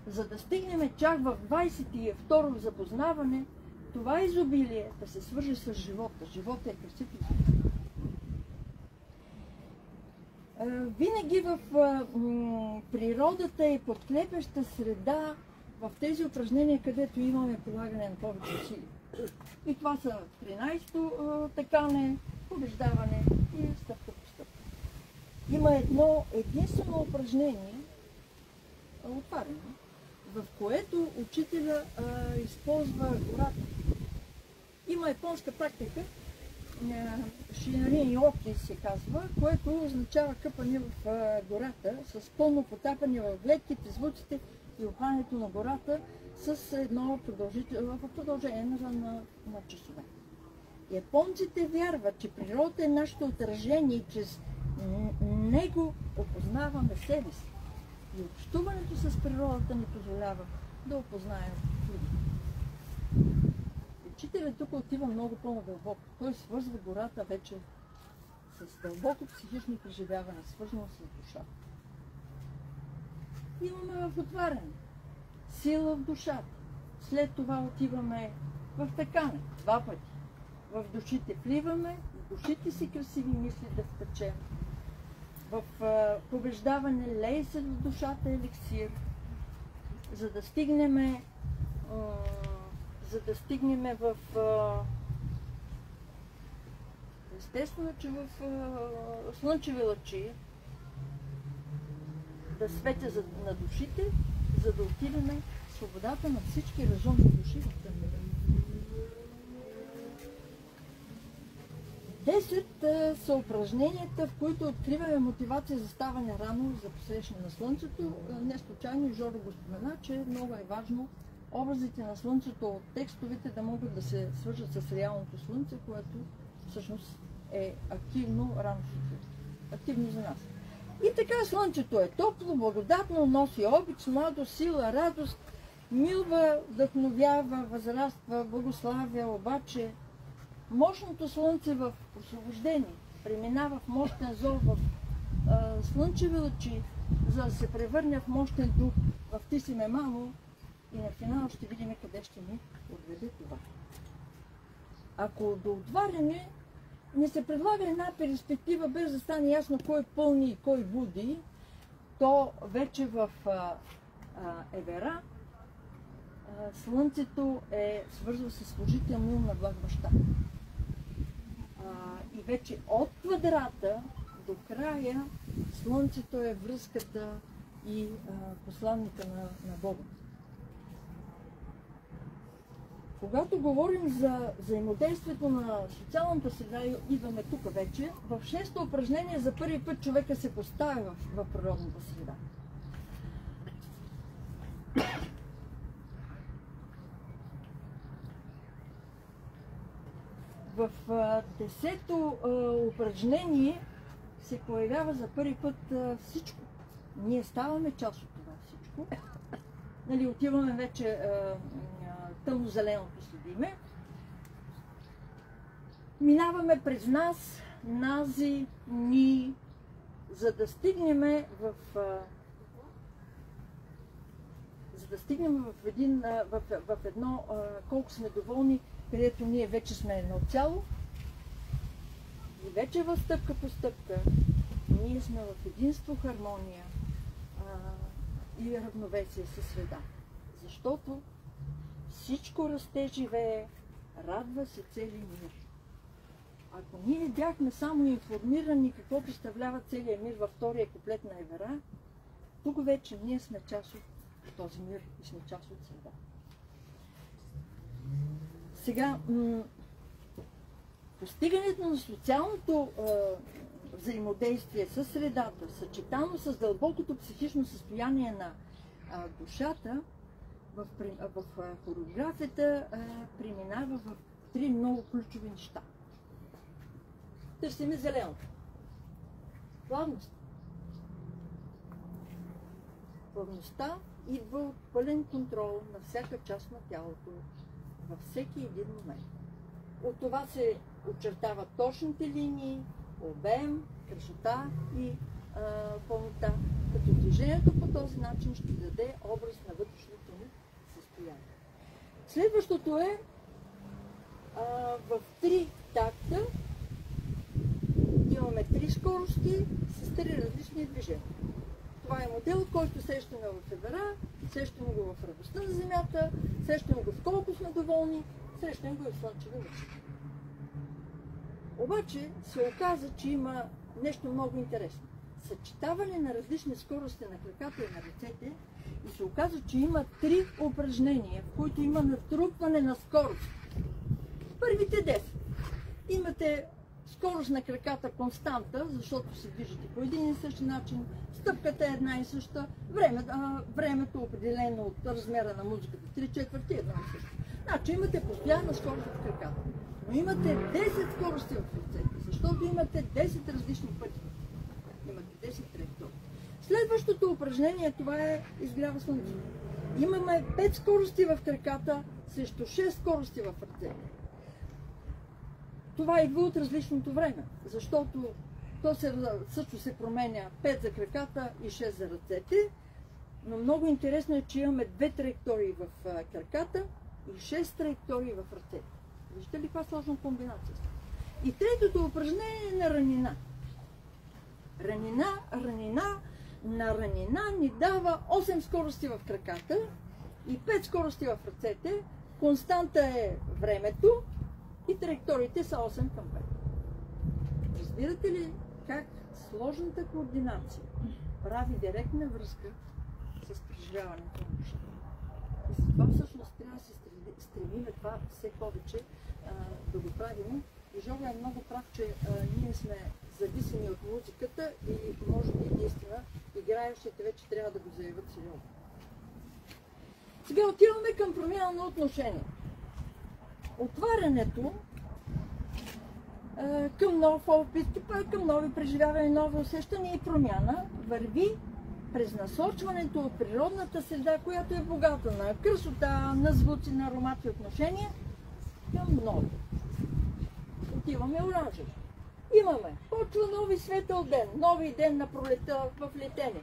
За да стигнем чак в 22-ро запознаване, това изобилие да се свържи с живота. Живота е красив. Винаги в природата е подкрепяща среда в тези упражнения, където имаме полагане на повече сили. И това са 13-то такане, побеждаване и стъпка по стъпка. Има едно единствено упражнение, отваряне, в което учителя използва гората. Има японска практика, шинарин йоки се казва, което означава къпане в гората с пълно потапане в гледките, звуците и обхването на гората с едно продължение на часове. Японците вярват, че природата е нашето отражение и чрез него опознаваме себе си. И общуването с природата ни позволява да опознаем другите. Учителят тук отива много по-надълбоко. Той свързва гората вече с дълбоко психично преживяване, свързано с душата. Имаме в отваряне сила в душата. След това отиваме в такане, 2 пъти. В душите вливаме, в душите си красиви мисли да втечем. В побеждаване лей се в душата еликсир, за да стигнем в естествено, че в слънчеви лъчи да светя на душите, за да отидем в свободата на всички разумни души в тъмнина. 10 са упражненията, в които откриваме мотивация за ставане рано за посрещане на Слънцето. Не случайно Жоро го спомена, че много е важно образите на Слънцето от текстовете да могат да се свържат с реалното Слънце, което всъщност е активно рано сутрин. Активно за нас. И така Слънцето е топло, благодатно, носи обич, младост, сила, радост, милва, вдъхновява, възраства, благославя, обаче мощното Слънце в освобождение преминава в мощен зор, в слънчеви лъчи, за да се превърне в мощен дух, в ти си ме мамо, и на финал ще видим къде ще ни отведе това. Ако до отваряне ни се предлага една перспектива, без да стане ясно кой пълни и кой буди, то вече в Евера Слънцето е свързва с служително на благ баща. И вече от квадрата до края Слънцето е връзката и посланника на Бога. Когато говорим за взаимодействието на социалната среда, идваме тук вече, в 6-то упражнение за първи път човека се поставя в природната среда. В 10-то упражнение се появява за първи път всичко. Ние ставаме част от това всичко. Нали, отиваме вече тъмно-зеленото следиме. Минаваме през нас, нази, ни, за да стигнем в едно, колко сме доволни, където ние вече сме едно цяло. И вече в стъпка по стъпка ние сме в единство, хармония и равновесие със среда. Защото всичко расте, живее, радва се цели мир. Ако ние бяхме само информирани какво представлява целият мир във втория куплет на Евера, тук вече ние сме част от този мир и сме част от среда. Сега, Постигането на социалното взаимодействие с средата, съчетано с дълбокото психично състояние на душата, в хореографията преминава в три много ключови неща. Търсиме зеленото. Плавност. Плавността идва от пълен контрол на всяка част на тялото във всеки един момент. От това се очертават точните линии, обем, красота и пълнота, като движението по този начин ще даде образ на вътрешното ни състояние. Следващото е в три такта имаме три скорости с три различни движения. Това е модел, който сещаме в Евера, сещаме го в радостта на Земята, сещаме го в колко сме доволни, сещаме го и в слънчеви нощи. Обаче се оказа, че има нещо много интересно. Съчетаване на различни скорости на краката и на ръцете и се оказа, че има три упражнения, в които има натрупване на скорост. Първите 10. Имате скорост на краката константа, защото се движите по един и същи начин, стъпката е една и съща, времето определено от размера на музиката, 3/4 една и съща. Значи имате постоянна скорост в краката, но имате 10 скорости в ръцете, защото имате 10 различни пъти. Имате 10 траектории. Следващото упражнение, това е изгрява слънце. Имаме 5 скорости в краката срещу 6 скорости в ръцете. Това идва от различното време, защото то също се променя 5 за краката и 6 за ръцете, но много интересно е, че имаме 2 траектории в краката и 6 траектории в ръцете. Виждате ли каква сложна комбинация? И третото упражнение е на ранина. Ранина ни дава 8 скорости в краката и 5 скорости в ръцете. Константа е времето и траекториите са 8 към 5. Разбирате ли как сложната координация прави директна връзка с преживяването на душата? И за това всъщност трябва да се стремим това все повече да го правим. И Жога е много прав, че ние сме зависими от музиката и може би наистина играещите вече трябва да го заявят сериозно. Сега отиваме към промяна на отношение. Отварянето към нов опит, към нови преживявания, нови усещания и промяна върви през насочването от природната среда, която е богата на красота, на звуци, на аромати и отношения, към нови. Отиваме оранжево. Имаме почва нови светъл ден, нови ден на пролета в летене,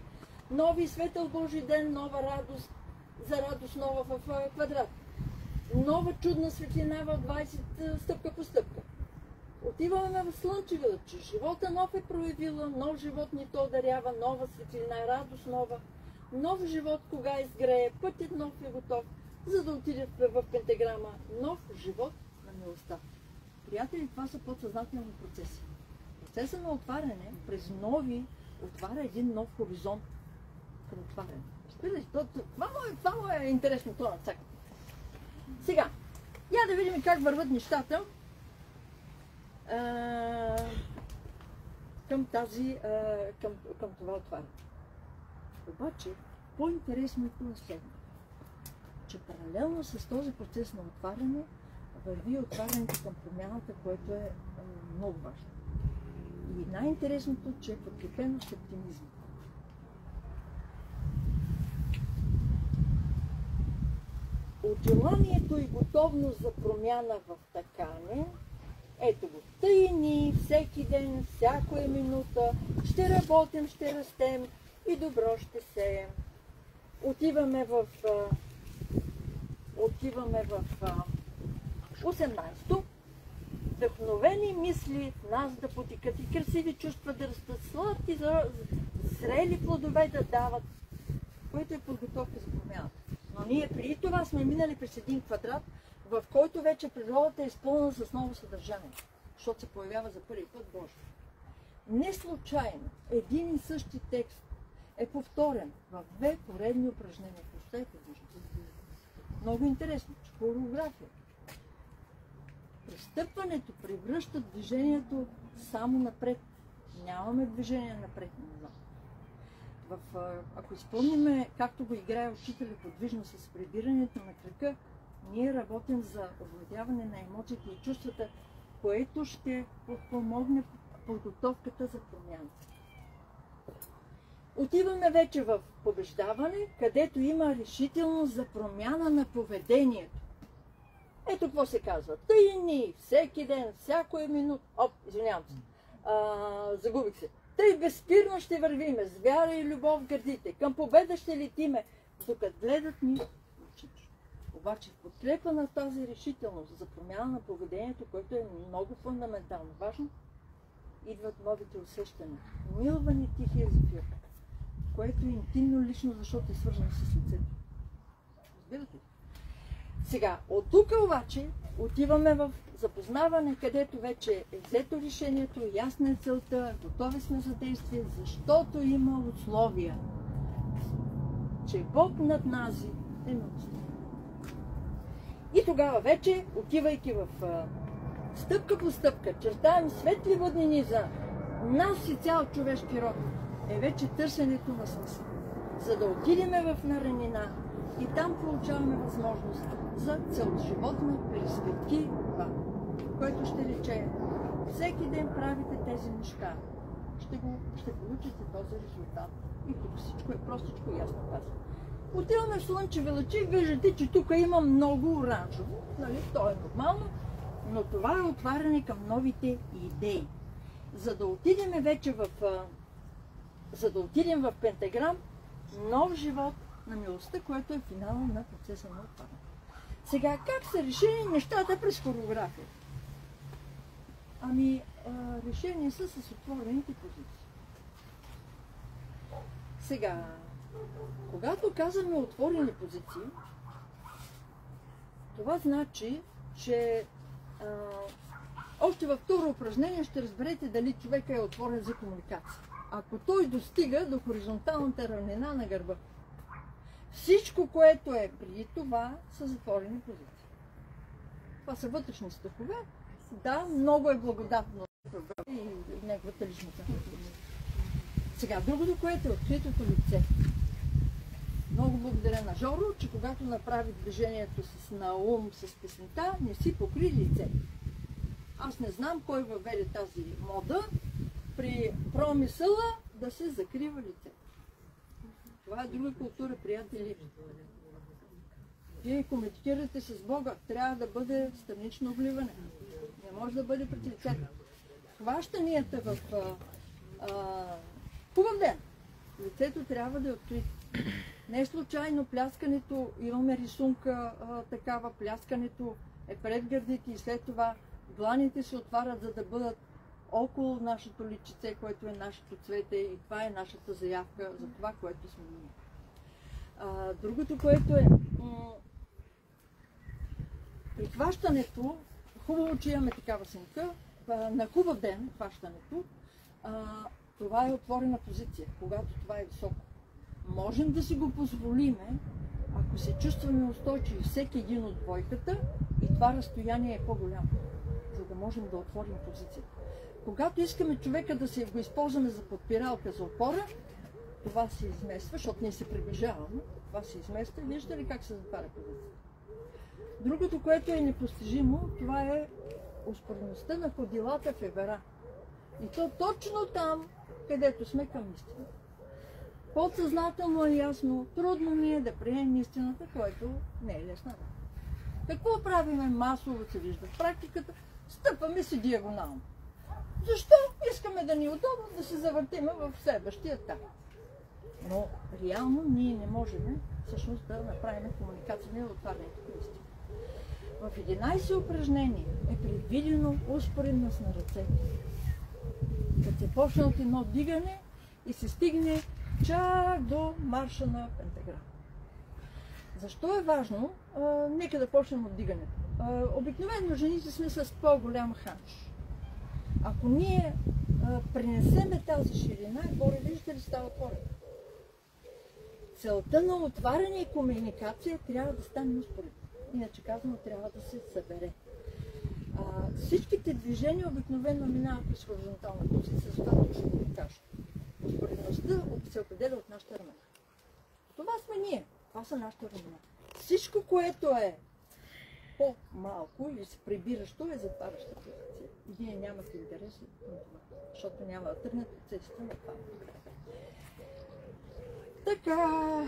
нови светъл Божи ден, нова радост, за радост нова в квадрат. Нова чудна светлина в 20 стъпка по стъпка. Отиваме в слънчеви лъчи. Живота нов е проявила, нов живот ни то дарява, нова светлина, радост нова. Нов живот кога изгрее, пътят нов е готов, за да отиде в пентаграма. Нов живот на милостта. Приятели, това са подсъзнателни процеси. Процесът на отваряне през нови отваря един нов хоризонт към отваряне. Това му е интересно, това на цяка. Сега, я да видим как върват нещата към това отваряне. Обаче, по-интересното е следното, че паралелно с този процес на отваряне върви отварянето към промяната, което е много важно. И най-интересното, че е подкрепено с оптимизъм. От желанието и готовност за промяна в такане, ето го, тъйни, всеки ден, всяко е минута, ще работим, ще растем и добро ще сеем. Отиваме в 18-то. Вдъхновени мисли в нас да потикат и красиви чувства да растат, сладки, зрели плодове да дават, което е подготовка за промяната. Но ние преди това сме минали през един квадрат, в който вече природата е изпълнена с ново съдържание, защото се появява за първи път Божие. Не случайно един и същи текст е повторен в две поредни упражнения. Много интересно, че хореография. Пристъпването превръща движението само напред. Нямаме движение напред и назад. Ако изпълниме, както го играе учителя подвижно с прибирането на крака, ние работим за овладяване на емоциите и чувствата, което ще помогне подготовката за промяна. Отиваме вече в побеждаване, където има решителност за промяна на поведението. Ето какво се казва. Тъй и ние, всеки ден, всяко минута. Извинявам се. Загубих се. Тъй безспирно ще вървиме, с вяра и любов в гърдите. Към победа ще летиме, докато гледат ни очите. Обаче в подкрепа на тази решителност за промяна на поведението, което е много фундаментално важно, идват новите усещания. Милвани тихия зефир, което е интимно лично, защото е свързано с лицето. Разбирате ли? Сега, от тук обаче отиваме в запознаване, където вече е взето решението, ясна е целта, готови сме за действие, защото има условия, че Бог над нас е на условия. И тогава вече, отивайки в стъпка по стъпка, чертаем светли воднини за нас и цял човешки род, е вече търсенето на смисъл. За да отидеме в наранина и там получаваме възможност за целоживотна перспектива, което ще рече, всеки ден правите тези неща, ще получите този резултат. И тук всичко е простичко и ясно казано. Отиваме в слънчеви лъчи, виждате, че тук има много оранжево, нали? То е нормално, но това е отваряне към новите идеи. За да отидем вече в пентаграм, нов живот на милостта, което е финала на процеса на отваряне. Сега, как са решени нещата през хореография? Решени са с отворените позиции. Сега, когато казваме отворени позиции, това значи, че още във второ упражнение ще разберете дали човека е отворен за комуникация. Ако той достига до хоризонталната равнина на гърба. Всичко, което е преди това, са затворени позиции. Това са вътрешни страхове. Да, много е благодатно и неговата личност. Сега, другото, което е откритото лице. Много благодаря на Жоро, че когато направи движението с Наум, с песента, не си покри лице. Аз не знам кой въведе тази мода при промисъла да се закрива лице. Това е друга култура, приятели. Вие комуникирате с Бога, трябва да бъде странично обливане. Не може да бъде пред лицето. Хващанията в хубав ден. Лицето трябва да е открито. Не е случайно пляскането, имаме рисунка такава, пляскането е пред гърдите и след това дланите се отварят, за да бъдат около нашето личице, което е нашето цвете и това е нашата заявка за това, което сме ние. Другото, което е при хващането, хубаво, че имаме такава снимка, на хубав ден хващането, това е отворена позиция, когато това е високо. Можем да си го позволиме, ако се чувстваме устойчиви всеки един от двойката и това разстояние е по-голямо, за да можем да отворим позицията. Когато искаме човека да се го използваме за подпиралка за опора, това се измества, защото ние се приближаваме, това се измества. Виждате ли как се затваря позицията? Другото, което е непостижимо, това е успоредността на ходилата в ебера. И то точно там, където сме към истината. Подсъзнателно е ясно, трудно ми е да приемем истината, което не е лесна. Какво правиме масово, се вижда в практиката? Стъпваме си диагонално. Защо? Искаме да ни е удобно да се завъртиме в следващия етап. Но реално ние не можем всъщност да направим комуникация от отварянето на истина. В 11 упражнения е предвидено успоредност на ръцете. Като се почне от едно дигане и се стигне чак до марша на пентаграм. Защо е важно? Нека да почнем от дигането. Обикновено жените сме с по-голям ханш. Ако ние принесеме тази ширина, горе виждате ли става отворено. Целта на отваряне и комуникация трябва да стане успоредно. Иначе казано, трябва да се събере. Всичките движения обикновено минават през хоризонтална позиция, защото ще го кажа. Успоредността се определя от нашите ramена. Това сме ние. Това са нашите ramена. Всичко, което е по-малко или се прибиращо, е затваряща позиция. И вие нямате интерес към това, защото няма да тръгнете процесите на това. Така,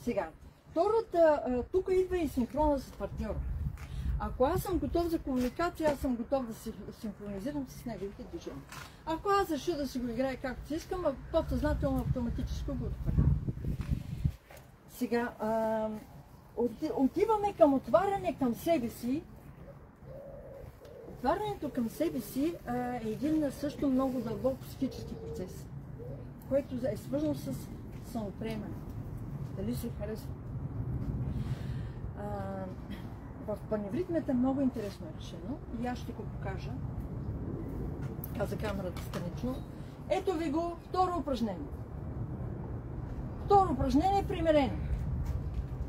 сега, втората, тук идва и синхрона с партньора. Ако аз съм готов за комуникация, аз съм готов да се синхронизирам с неговите движения. Ако аз реша да си го играя както си искам, подсъзнателно автоматически го отхвърля. Сега, отиваме към отваряне към себе си. Отварянето към себе си е един също много дълбок психически процес, който е свързан с самоприемане. Дали се харесва? В паневритмията много интересно е решено и аз ще го покажа. Каза камерата странично. Ето ви го второ упражнение. Второ упражнение е примирение.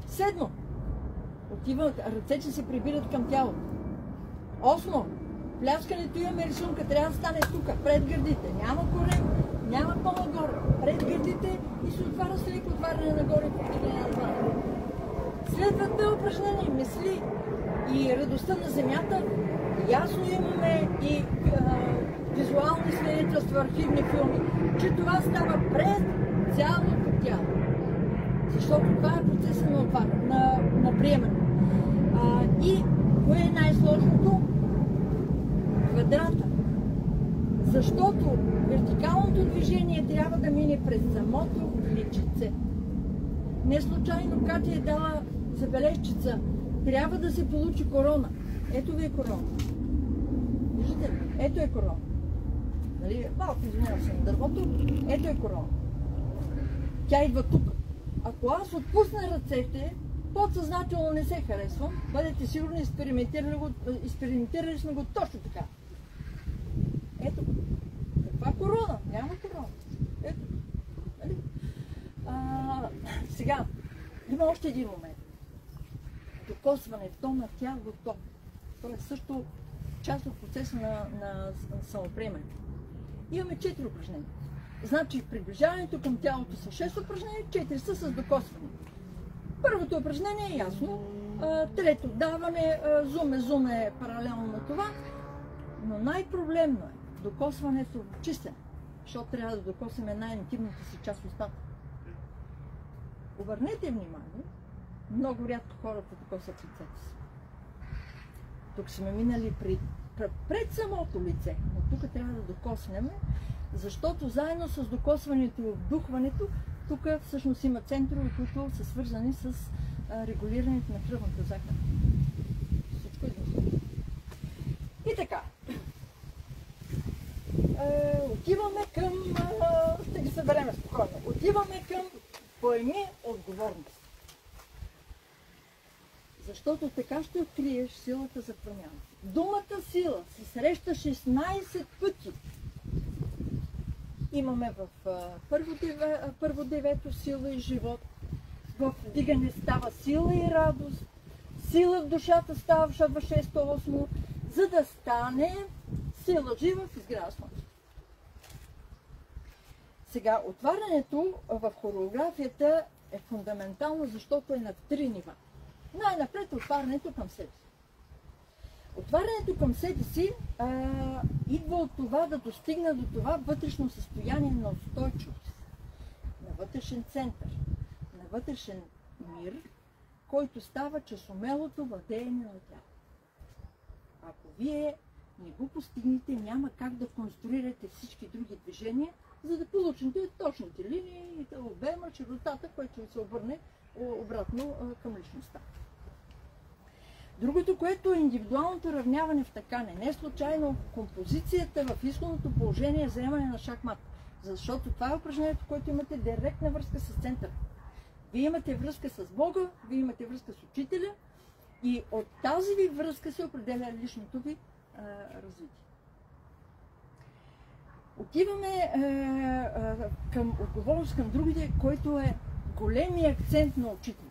Седмо. Ръцете се прибират към тялото. Осмо. Пляскането имаме рисунка. Трябва да стане тук, пред гърдите. Няма корем, няма по-нагоре. Пред гърдите и се отваря с леко отваряне нагоре и повтаряне на това. Следват две упражнения. Мисли и радостта на земята. Ясно имаме и визуални свидетелства, архивни филми, че това става пред цялото тяло. Защото това е процесът на отваряне, на приемане. И кое е най-сложното? Квадрата. Защото вертикалното движение трябва да мине през самото личице. Не случайно Катя е дала забележчица. Трябва да се получи корона. Ето ви е корона. Виждате ли? Ето е корона. Нали? Малко извинявам се на дървото. Ето е корона. Тя идва тук. Ако аз отпусна ръцете, подсъзнателно не се харесвам, бъдете сигурни, експериментирали сме го точно така. Ето. Каква корона? Няма корона. Ето. Нали? Сега, има още един момент. Докосването на тялото. То е също част от процеса на самоприемане. Имаме 4 упражнения. Значи приближаването към тялото са 6 упражнения, 4 са с докосване. Първото упражнение е ясно. Трето даване, зум е паралелно на това. Но най-проблемно е докосването в чистене, защото трябва да докосваме най-интимната си част устата. Обърнете внимание, много рядко хората докосват лицето си. Тук сме минали пред самото лице, но тук трябва да докоснем, защото заедно с докосването и обдухването, тук всъщност има центрове, които са свързани с регулирането на кръвната захар. Всичко едно. И така. Отиваме към... ще ги съберем спокойно. Отиваме към поеми отговорност. Защото така ще откриеш силата за промяна. Думата сила се среща 16 пъти. Имаме в първо девето сила и живот. В вдигане става сила и радост. Сила в душата става в 6-8, за да стане сила жива в изграждането. Сега, отварянето в хореографията е фундаментално, защото е на 3 нива. Най-напред отварянето към себе си. Отварянето към себе си идва от това да достигне до това вътрешно състояние на устойчивост, на вътрешен център, на вътрешен мир, който става чрез умелото владеене на тялото. Ако вие не го постигнете, няма как да конструирате всички други движения, за да получите точните линии, обема, широтата, който ще се обърне обратно към личността. Другото, което е индивидуалното равняване в такане. Не случайно композицията в изходното положение е заемане на шахмат. Защото това е упражнението, в което имате директна връзка с центъра. Вие имате връзка с Бога, вие имате връзка с учителя и от тази ви връзка се определя личното ви развитие. Отиваме към отговорност към другите, който е големия акцент на учителя.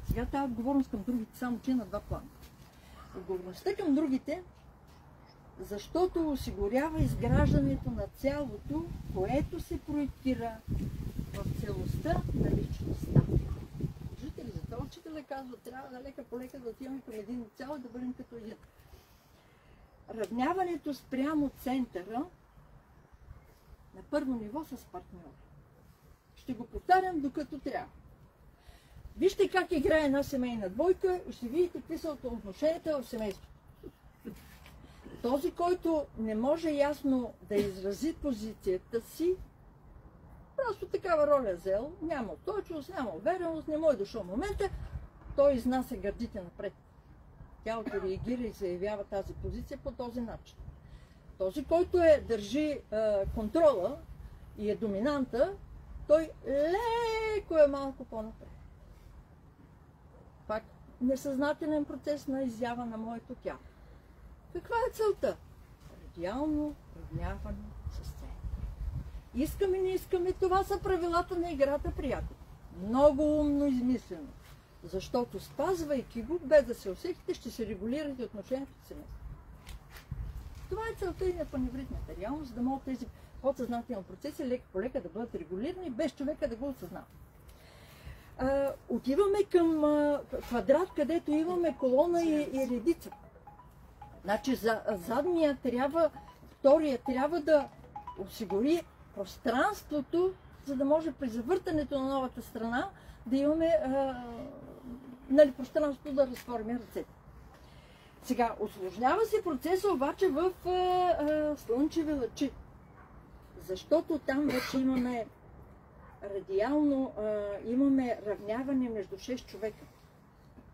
Сега тази отговорност към другите само че на 2 плана. Отговорността към другите, защото осигурява изграждането на цялото, което се проектира в целостта на личността. Виждате ли, затова учителя казва, трябва да лека по лека да отиваме към един цяло и да бъдем като един. Равняването спрямо центъра на първо ниво с партньора. Ще го повтарям докато трябва. Вижте как играе една семейна двойка и ще видите какви са отношенията в семейството. Този, който не може ясно да изрази позицията си, просто такава роля взел, няма устойчивост, няма увереност, не му е дошъл момента, той изнася гърдите напред. Тялото реагира и заявява тази позиция по този начин. Този, който държи контрола и е доминанта, той леко е малко по-напред. Пак несъзнателен процес на изява на моето тяло. Каква е целта? Радиално равняване с центъра. Искаме, не искаме, това са правилата на играта, приятели. Много умно измислено. Защото спазвайки го, без да се усетите, ще се регулирате отношението с семейството. Това е целта и на паневритната реалност, да могат тези подсъзнателни процеси лека по лека да бъдат регулирани, без човека да го осъзнава. Отиваме към квадрат, където имаме колона и редица. Значи задния трябва, втория трябва да осигури пространството, за да може при завъртането на новата страна да имаме пространството да разтворим ръцете. Сега, усложнява се процеса обаче в слънчеви лъчи, защото там вече имаме радиално, имаме равняване между 6 човека.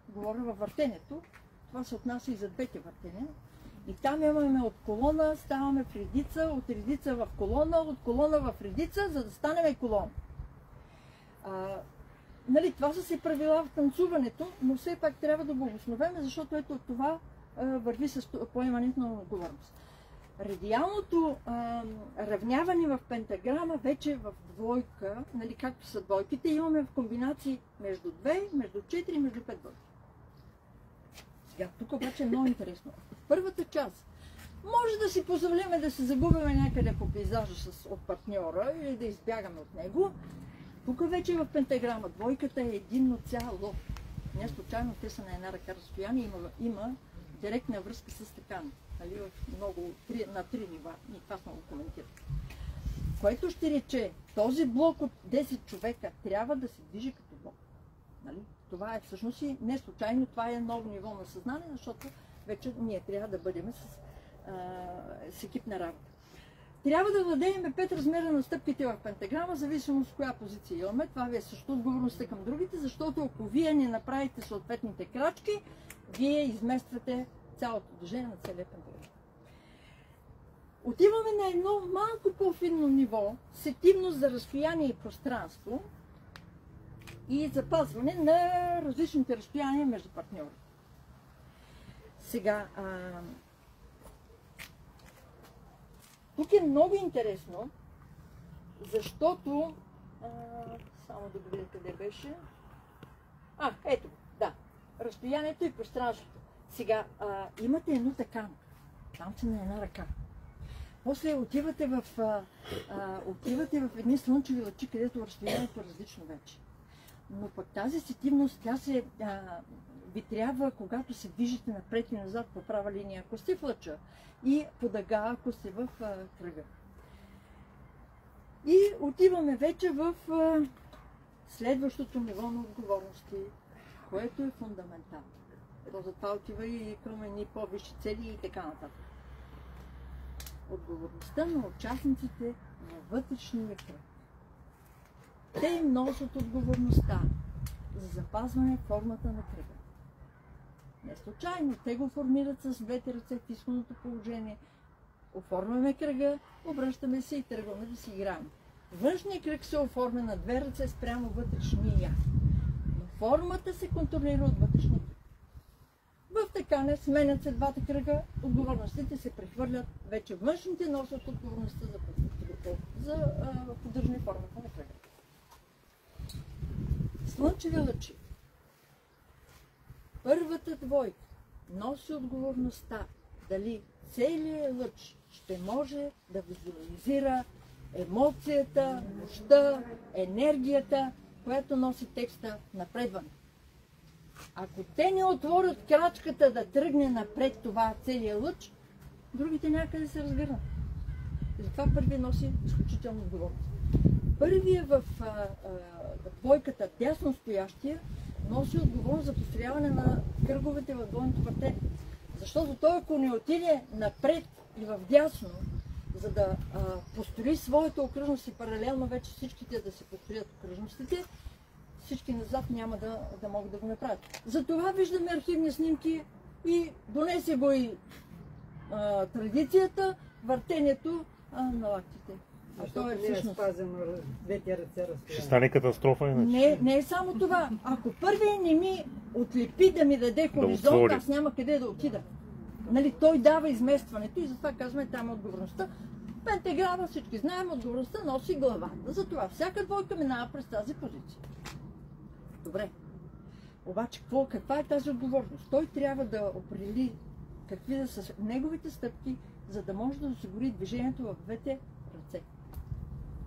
Говоря във въртенето, това се отнася и за двете въртения. И там имаме от колона, ставаме в редица, от редица в колона, от колона в редица, за да станем колона. Това са си правила в танцуването, но все пак трябва да го обосновем, защото ето това върви с поемането на отговорност. Радиалното равняване в пентаграма вече в двойка, както са двойките, имаме в комбинации между 2, между 4 и между 5 двойки. Сега, тук обаче е много интересно. В първата част може да си позволим да се загубим някъде по пейзажа от партньора или да избягаме от него. Тук вече в пентаграма двойката е единно цяло. Не случайно те са на една ръка разстояние, има директна връзка с стакан. На 3 нива. И това сме го коментирали. Което ще рече, този блок от 10 човека трябва да се движи като блок. Това е всъщност и не случайно, това е ново ниво на съзнание, защото вече ние трябва да бъдем с екипна работа. Трябва да владеем 5 размера на стъпките в пентаграма, зависимост от коя позиция имаме. Това ви е също отговорността към другите, защото ако вие не направите съответните крачки, вие измествате цялото движение на целия пентаграм. Отиваме на едно малко по-финно ниво, сетивност за разстояние и пространство и запазване на различните разстояния между партньори. Сега, тук е много интересно, защото, само да видя къде беше, ето, да, разстоянието и пространството. Сега, имате едно така, там са на една ръка. После отивате в едни слънчеви лъчи, където разстоянието е различно вече. Но пък тази сетивност, тя ви трябва, когато се движите напред и назад по права линия, ако сте в лъча, и по дъга, ако сте в кръга. И отиваме вече в следващото ниво на отговорности, което е фундаментално. То затова отива и към едни по-висши цели и така нататък. Отговорността на участниците във вътрешния кръг. Те им носят отговорността за запазване формата на кръга. Не случайно, те го формират с двете ръце в изходното положение. Оформяме кръга, обръщаме се и тръгваме да си играем. Външният кръг се оформя на две ръце спрямо вътрешния. Но формата се контролира от вътрешния кръг. В такане сменят се двата кръга, отговорностите се прехвърлят, вече външните носят отговорността за поддържане формата на кръга. Слънчеви лъчи. Първата двойка носи отговорността дали целият лъч ще може да визуализира емоцията, мощта, енергията, която носи текста напредване. Ако те не отворят крачката да тръгне напред това целият лъч, другите някъде се разгърнат. И затова първият носи изключително отговорност. Първият в двойката, дясно стоящия, носи отговорност за построяване на кръговете в двойното въртене. Защото той, ако не отиде напред и в дясно, за да построи своите окръжности, паралелно вече всичките да се построят окръжностите, всички назад няма да могат да го направят. Затова виждаме архивни снимки и донесе го и традицията, въртението на лактите. А то е всъщност спазено двете ръце разстояние. Ще стане катастрофа иначе. Не е само това. Ако първият не ми отлепи да ми даде хоризонт, аз няма къде да отида. Нали, той дава изместването и затова казваме там отговорността. Пентаграма, всички знаем, отговорността носи главата. Затова всяка двойка минава през тази позиция. Добре. Обаче каква е тази отговорност? Той трябва да определи какви да са неговите стъпки, за да може да осигури движението в двете ръце.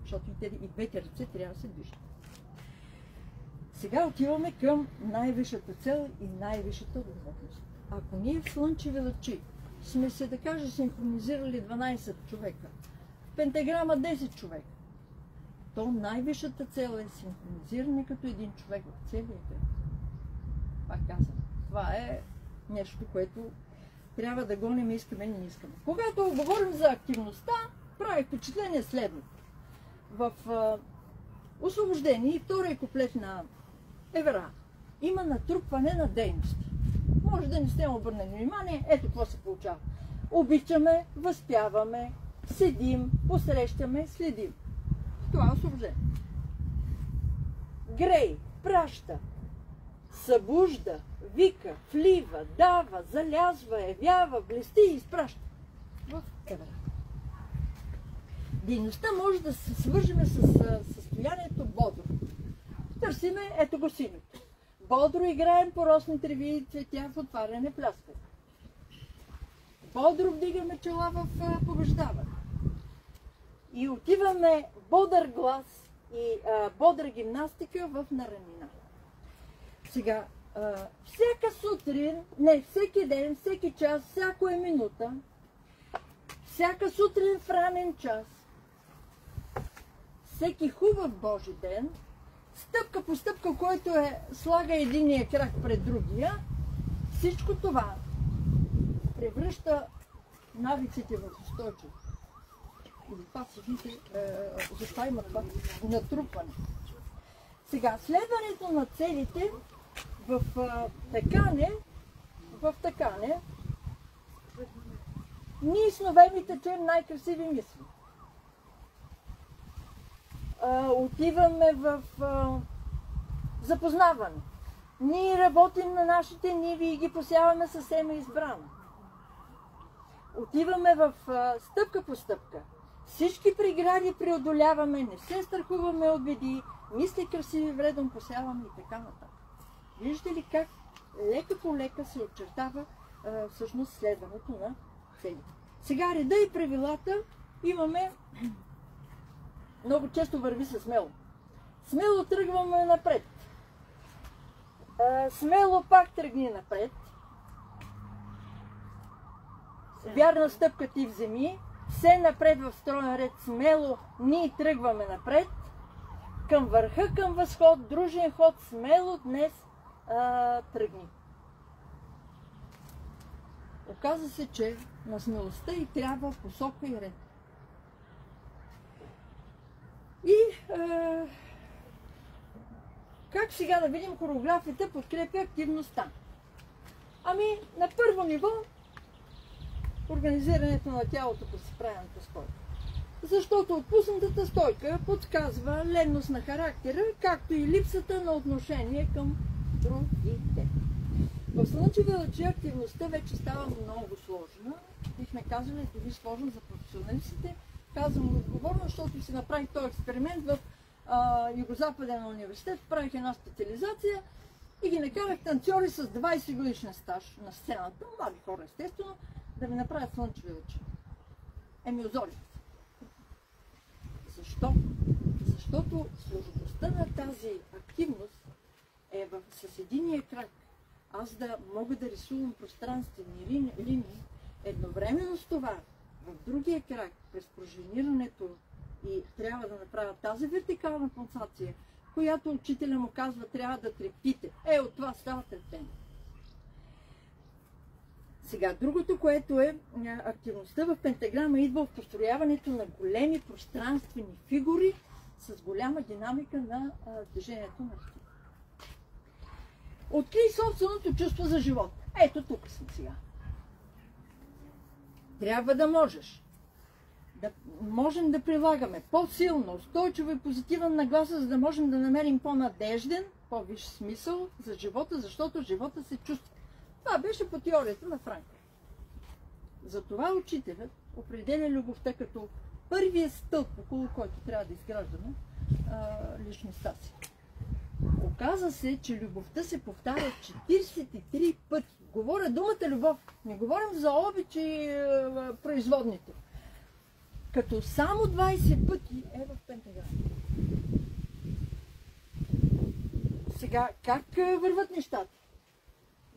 Защото и двете ръце трябва да се движат. Сега отиваме към най-висшата цел и най-висшата отговорност. Ако ние в слънчеви лъчи сме се, да кажа, синхронизирали 12 човека, в пентаграма 10 човека, то най-висшата цел е синхронизиране като един човек в целия кръг. Пак казвам, това е нещо, което трябва да гоним, искаме или не искаме. Когато говорим за активността, прави впечатление следното. В освобождение и втория куплет на Евера има натрупване на дейности. Може да не сте обърнали внимание, ето какво се получава. Обичаме, възпяваме, седим, посрещаме, следим. Това е освобождение. Грей, праща, събужда, вика, влива, дава, залязва, явява, блести и изпраща. В Евера. Дейността може да се свържеме с състоянието бодро. Търсиме, ето го синьото. Бодро играем по росни треви и цветя в отваряне пляскане. Бодро вдигаме чела в побеждаване. И отиваме бодър глас и бодра гимнастика в наранина. Сега, всяка сутрин, не всеки ден, всеки час, всяко е минута, всяка сутрин в ранен час, всеки хубав Божи ден, стъпка по стъпка, който слага единия крак пред другия, всичко това превръща навиците в устойчиво. И това всъщност затова има това натрупване. Сега, следването на целите в такане, ние сновеми течем най-красиви мисли. Отиваме в запознаване. Ние работим на нашите ниви и ги посяваме съвсем избрано. Отиваме в стъпка по стъпка. Всички прегради преодоляваме, не се страхуваме от беди, мисли красиви вредом посяваме и така нататък. Виждате ли как лека по лека се очертава всъщност следването на целите. Сега реда и правилата имаме, много често върви с смело. Смело тръгваме напред. Смело пак тръгни напред. Вярна стъпка ти вземи. Все напред в строен ред смело ние тръгваме напред. Към върха, към възход, дружен ход, смело днес тръгни. Оказва се, че на смелостта и трябва посока и ред. И как сега да видим хореографията подкрепя активността? Ами, на първо ниво организирането на тялото по правилната стойка. Защото отпуснатата стойка подсказва ленност на характера, както и липсата на отношение към другите. В слънчеви лъчи активността вече става много сложна. Бихме казали, дори сложно за професионалистите. Казвам отговорно, защото си направих този експеримент в Югозападен университет. Правих една специализация и ги накарах танцори с 20 годишен стаж на сцената, млади хора естествено, да ми направят слънчеви лъчи. Озорих се. Защо? Защото сложността на тази активност е с единия крак. Аз да мога да рисувам пространствени линии, едновременно с това, в другия крак, през пружинирането, и трябва да направя тази вертикална пулсация, която учителя му казва, трябва да трептите. От това става трептение. Сега, другото, което е активността в пентаграма, идва в построяването на големи пространствени фигури с голяма динамика на движението на ръцете. Открий собственото чувство за живот. Ето тук съм сега. Трябва да можеш. Да можем да прилагаме по-силно, устойчиво и позитивна нагласа, за да можем да намерим по-надежден, по-висш смисъл за живота, защото живота се чувства. Това беше по теорията на Франкъл. Затова учителят определя любовта като първия стълб, около който трябва да изграждаме личността си. Оказа се, че любовта се повтаря 43 пъти. Говоря думата любов, не говорим за обич и производните. Като само 20 пъти е в пентаграма. Сега, как върват нещата?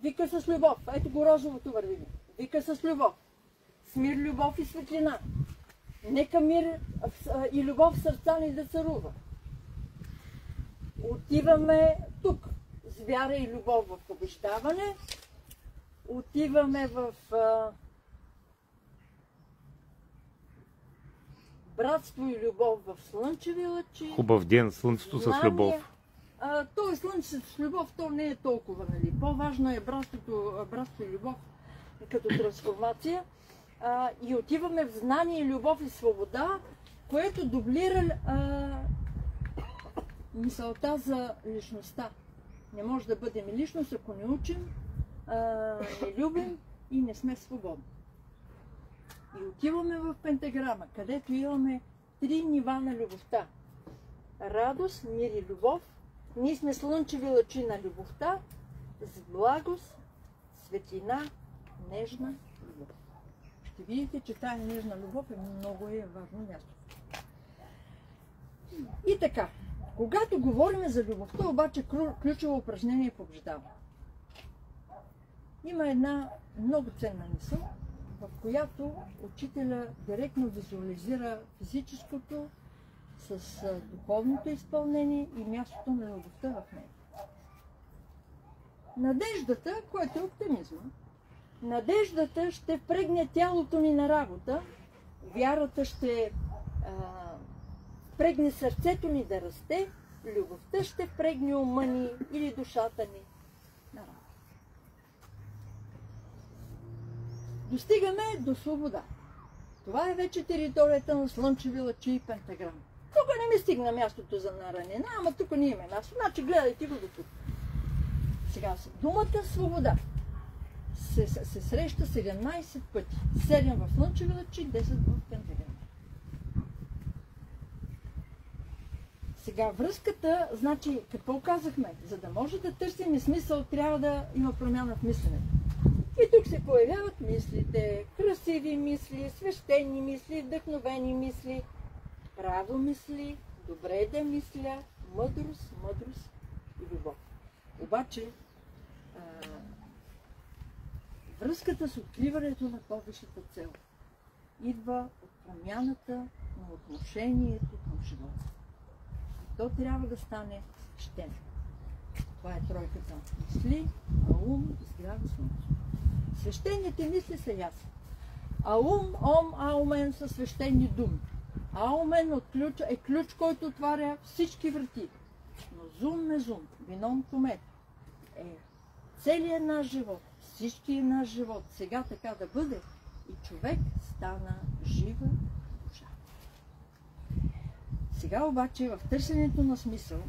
Вика с любов. Ето го розовото върви. Вика с любов. С мир, любов и светлина. Нека мир и любов в сърца ни да царува. Отиваме тук. С вяра и любов в обещаване. Отиваме в братство и любов в слънчеви лъчи. Хубав ден, слънцето с любов. То е слънце с любов, то не е толкова, нали. По-важно е братство и любов като трансформация. И отиваме в знание, любов и свобода, което дублира мисълта за личността. Не може да бъдем личност, ако не учим, не любим и не сме свободни. И отиваме в пентаграма, където имаме 3 нива на любовта. Радост, мир и любов. Ние сме слънчеви лъчи на любовта, с благост, светлина, нежна любов. Ще видите, че тази нежна любов е много важно място. И така, когато говорим за любовта, обаче ключово упражнение е побеждава. Има една много ценна мисъл, в която учителя директно визуализира физическото с духовното изпълнение и мястото на любовта в него. Надеждата, което е оптимизма, надеждата ще впрегне тялото ни на работа, вярата ще впрегне сърцето ни да расте, любовта ще впрегне ума ни или душата ни на работа. Достигаме до свобода. Това е вече територията на слънчеви лъчи и пентаграма. Тук не ми стигна мястото за наранена, ама тук не има място. Значи гледайте го до тук. Сега думата свобода се среща 17 пъти. 7 в слънчеви лъчи, 10 в пентаграма. Сега връзката, значи какво казахме? За да може да търсим смисъл, трябва да има промяна в мисленето. И тук се появяват мислите, красиви мисли, свещени мисли, вдъхновени мисли, право мисли, добре да мисля, мъдрост и любов. Обаче, връзката с откриването на по-висшата цел идва от промяната на отношението към живота. И то трябва да стане свещено. Това е тройката мисли, ум и здраве слънце. Свещените мисли са ясни. Аум, ом, аумен са свещени думи. Аумен е ключ, който отваря всички врати. Но зум е зум, вином тумет е целият наш живот, всичкият наш живот сега така да бъде и човек стана жива душа. Сега обаче в търсенето на смисъл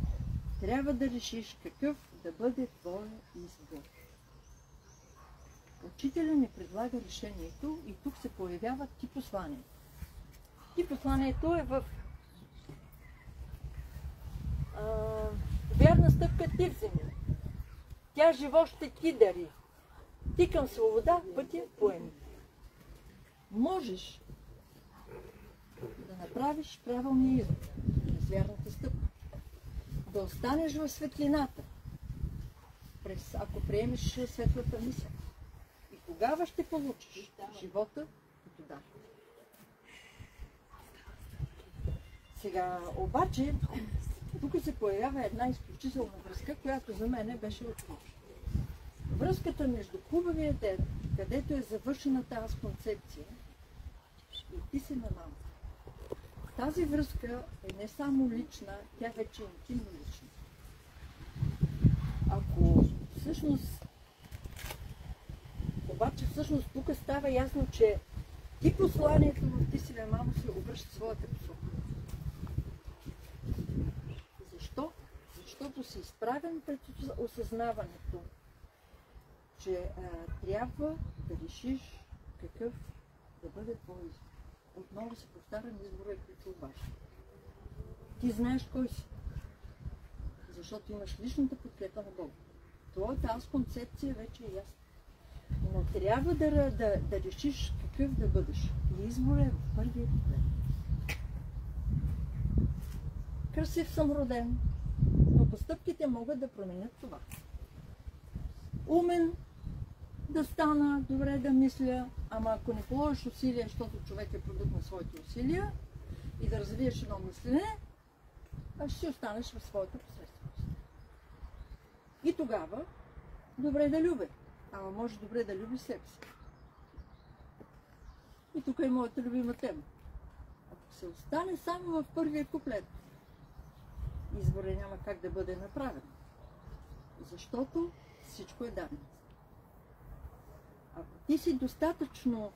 трябва да решиш какъв да бъде твоя избор. Учителя ни предлага решението и тук се появява ти посланието. Ти посланието е в вярна стъпка ти вземи. Тя живот ще ти дари. Ти към свобода пътя поеми. Можеш да направиш правилния избор, през вярната стъпка. Да останеш в светлината, ако приемеш светлата мисъл. И тогава ще получиш живота като дар. Сега обаче, тук се появява една изключителна връзка, която за мен беше открити. Връзката между хубавия ден, където е завършена тази концепция, и ти си на мама. Тази връзка е не само лична, тя вече е интимно лична. Ако всъщност, обаче всъщност тук става ясно, че ти посланието в ти си на мамо се обръща своята посока. Защо? Защото си изправен пред осъзнаването, че трябва да решиш какъв да бъде твой избор. Отново се повтарям, избора е ключов важен. Ти знаеш кой си, защото имаш личната подкрепа на Бога. Твоята аз концепция вече е ясна. Но трябва да решиш какъв да бъдеш. И избор е в първия куплет. Красив съм роден, но постъпките могат да променят това. Умен да стана, добре да мисля, ама ако не положиш усилия, защото човек е продукт на своите усилия и да развиеш едно мислене, ще си останеш в своята посредственост. И тогава, добре да любя, ама може добре да любиш себе си. И тук е моята любима тема. Ако се остане само в първия куплет, изборът няма как да бъде направен, защото всичко е дадено. Ако ти си достатъчно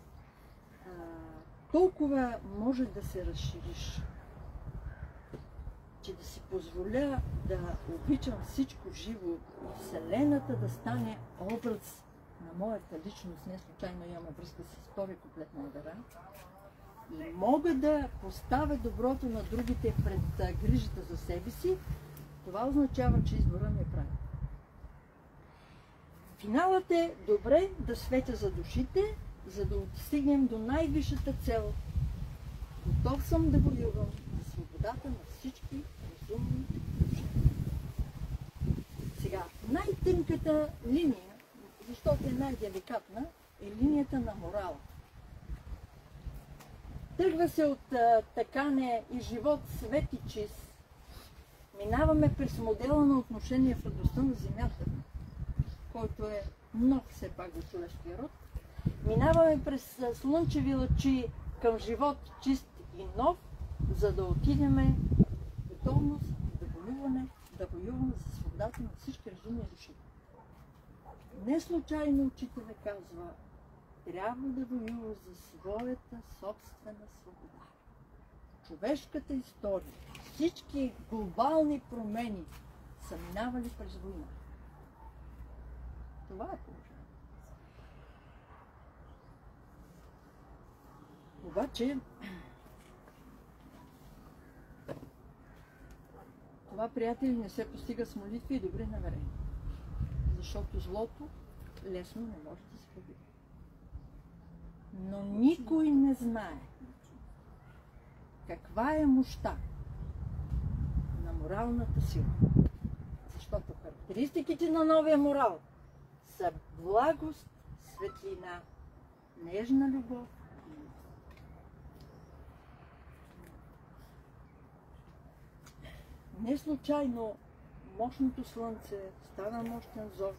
толкова може да се разшириш, че да си позволя да обичам всичко живо и Вселената да стане образ на моята личност, не случайно имаме връзка с втория куплет на Адара, и мога да поставя доброто на другите пред грижата за себе си, това означава, че избора ми е правилен. Финалът е добре да светя за душите, за да достигнем до най-висшата цел. Готов съм да воювам за свободата на всички разумни души. Сега, най-тънката линия, защото е най-деликатна, е линията на морала. Тръгва се от такане и живот свет и чист. Минаваме през модела на отношение в радостта на земята, който е нов все пак за човешкия род. Минаваме през слънчеви лъчи към живот чист и нов, за да отидеме в готовност да воюваме за свободата на всички разумни души. Не случайно учителя казва, трябва да воюва за своята собствена свобода. Човешката история, всички глобални промени са минавали през война. Това е положението. Обаче, това, приятели, не се постига с молитви и добри намерения. Защото злото лесно не може да се победи. Но никой не знае каква е мощта на моралната сила. Защото характеристиките на новия морал са благост, светлина, нежна любов. Не случайно мощното слънце стана мощен зор,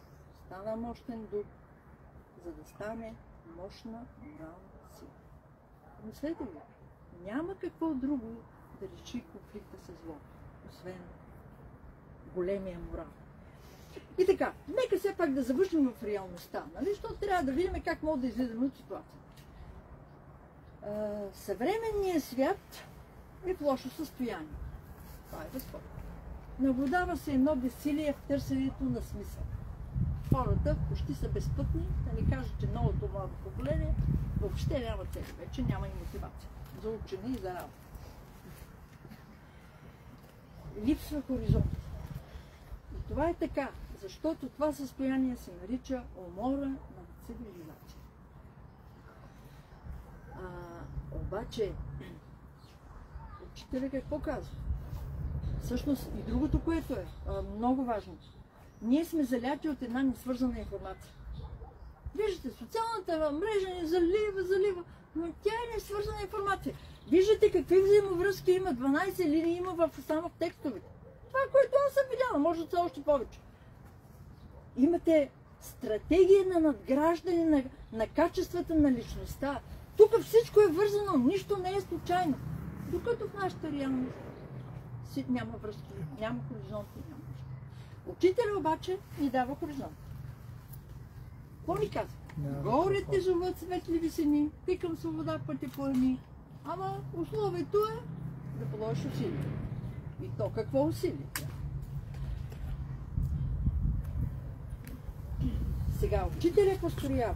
стана мощен дух, за да стане мощна морална сила. Мислете го, няма какво друго да реши конфликта с злото, освен големия морал. И така, нека все пак да завършим в реалността, нали? Защото трябва да видим как мога да излизаме от ситуацията. Съвременният свят е в лошо състояние. Това е безспорно. Наблюдава се едно безсилие в търсенето на смисъл. Хората почти са безпътни, да ни кажа, че новото младо поколение въобще няма цели, вече няма и мотивация за учене и за работа. Липсва хоризонт. И това е така, Защото това състояние се нарича умора на цивилизация. Обаче, учителя какво казва? Всъщност и другото, което е много важно. Ние сме заляти от една несвързана информация. Виждате, социалната мрежа ни залива, но тя е несвързана информация. Виждате какви взаимовръзки има, 12 линии има само в текстовете. Това, което аз съм видяла, може да са още повече. Имате стратегия на надграждане на качествата на личността. Тук всичко е вързано, нищо не е случайно. Докато в нашата реалност няма връзки, няма хоризонти, няма нищо. Учителя обаче ни дава хоризонт. Какво ни казва? Горе те живот светли висини, пикам свобода пътя поеми. Ама условието е да положиш усилие. И то какво усилие? Сега учителя построява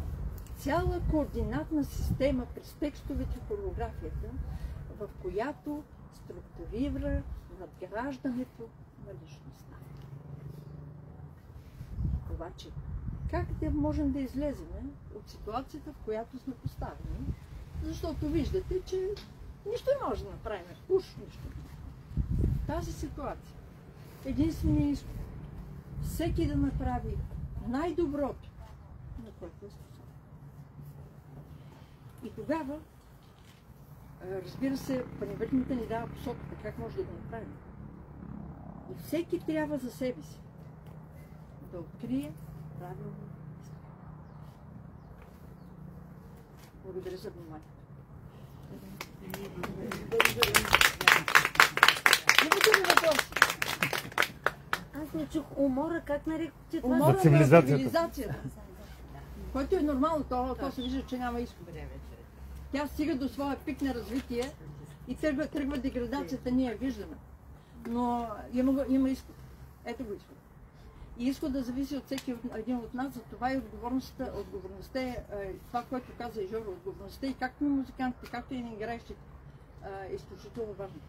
цяла координатна система през текстовете в хореографията, в която структурира надграждането на личността. Обаче, как да можем да излезем от ситуацията, в която сме поставени? Защото виждате, че нищо не може да направим. Уж нищо. Тази ситуация, единственият изход, всеки да направи най-доброто, на което е способен. И тогава, разбира се, паневритмата ни дава посоката, как може да го направим. И всеки трябва за себе си да открие правилно. Благодаря за вниманието. Имате ли въпроси? Аз не чух умора, как нарекохте това? Умора на цивилизацията. Който е нормално, то се вижда, че няма изход. Тя стига до своя пик на развитие и тръгва деградацията, ние я виждаме. Но има изход. Ето го изход. И изходът зависи от всеки един от нас, затова и отговорността е това, което каза и Жоро, отговорността и както на музикантите, както и на играещите е изключително важно.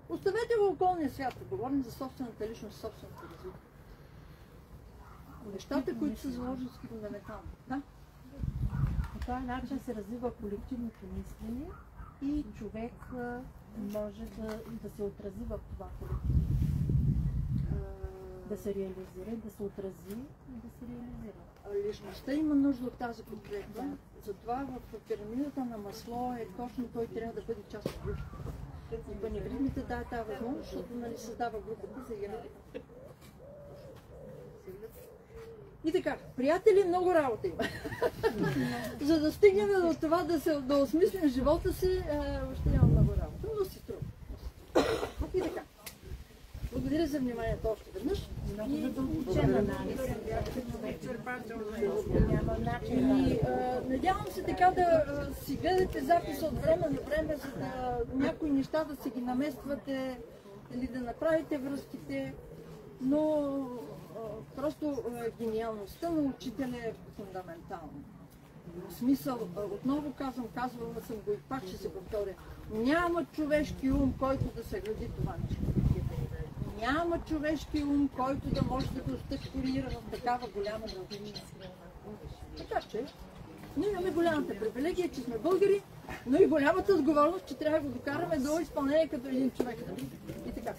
Оставете го околния свят, говорим за собствената личност, собственото развитие. Нещата, които са заложени са фундаментални. Да? По този начин се развива колективното мислене и човек може да се отрази в това колективно. Да се реализира, да се отрази и да се реализира. Личността има нужда от тази подкрепа. Затова в пирамидата на Масло е точно той трябва да бъде част от групата. И паневритмите дава тази възможност, защото създава групата за играта. И така, приятели, много работа има. За да стигнем до това да осмислим живота си, още няма много работа, но си струва. И така. Благодаря за вниманието още веднъж. И надявам се така да си гледате записа от време на време, за да някои неща да си ги намествате или да направите връзките, но просто гениалността на учителя е фундаментална. В смисъл, отново казвала съм го и пак ще се повторя, няма човешки ум, който да съгради това нещо. Няма човешки ум, който да може да го структурира в такава голяма дължина. Така че, ние имаме голямата привилегия, че сме българи, но и голямата отговорност, че трябва да го докараме до изпълнение като един човек. И така.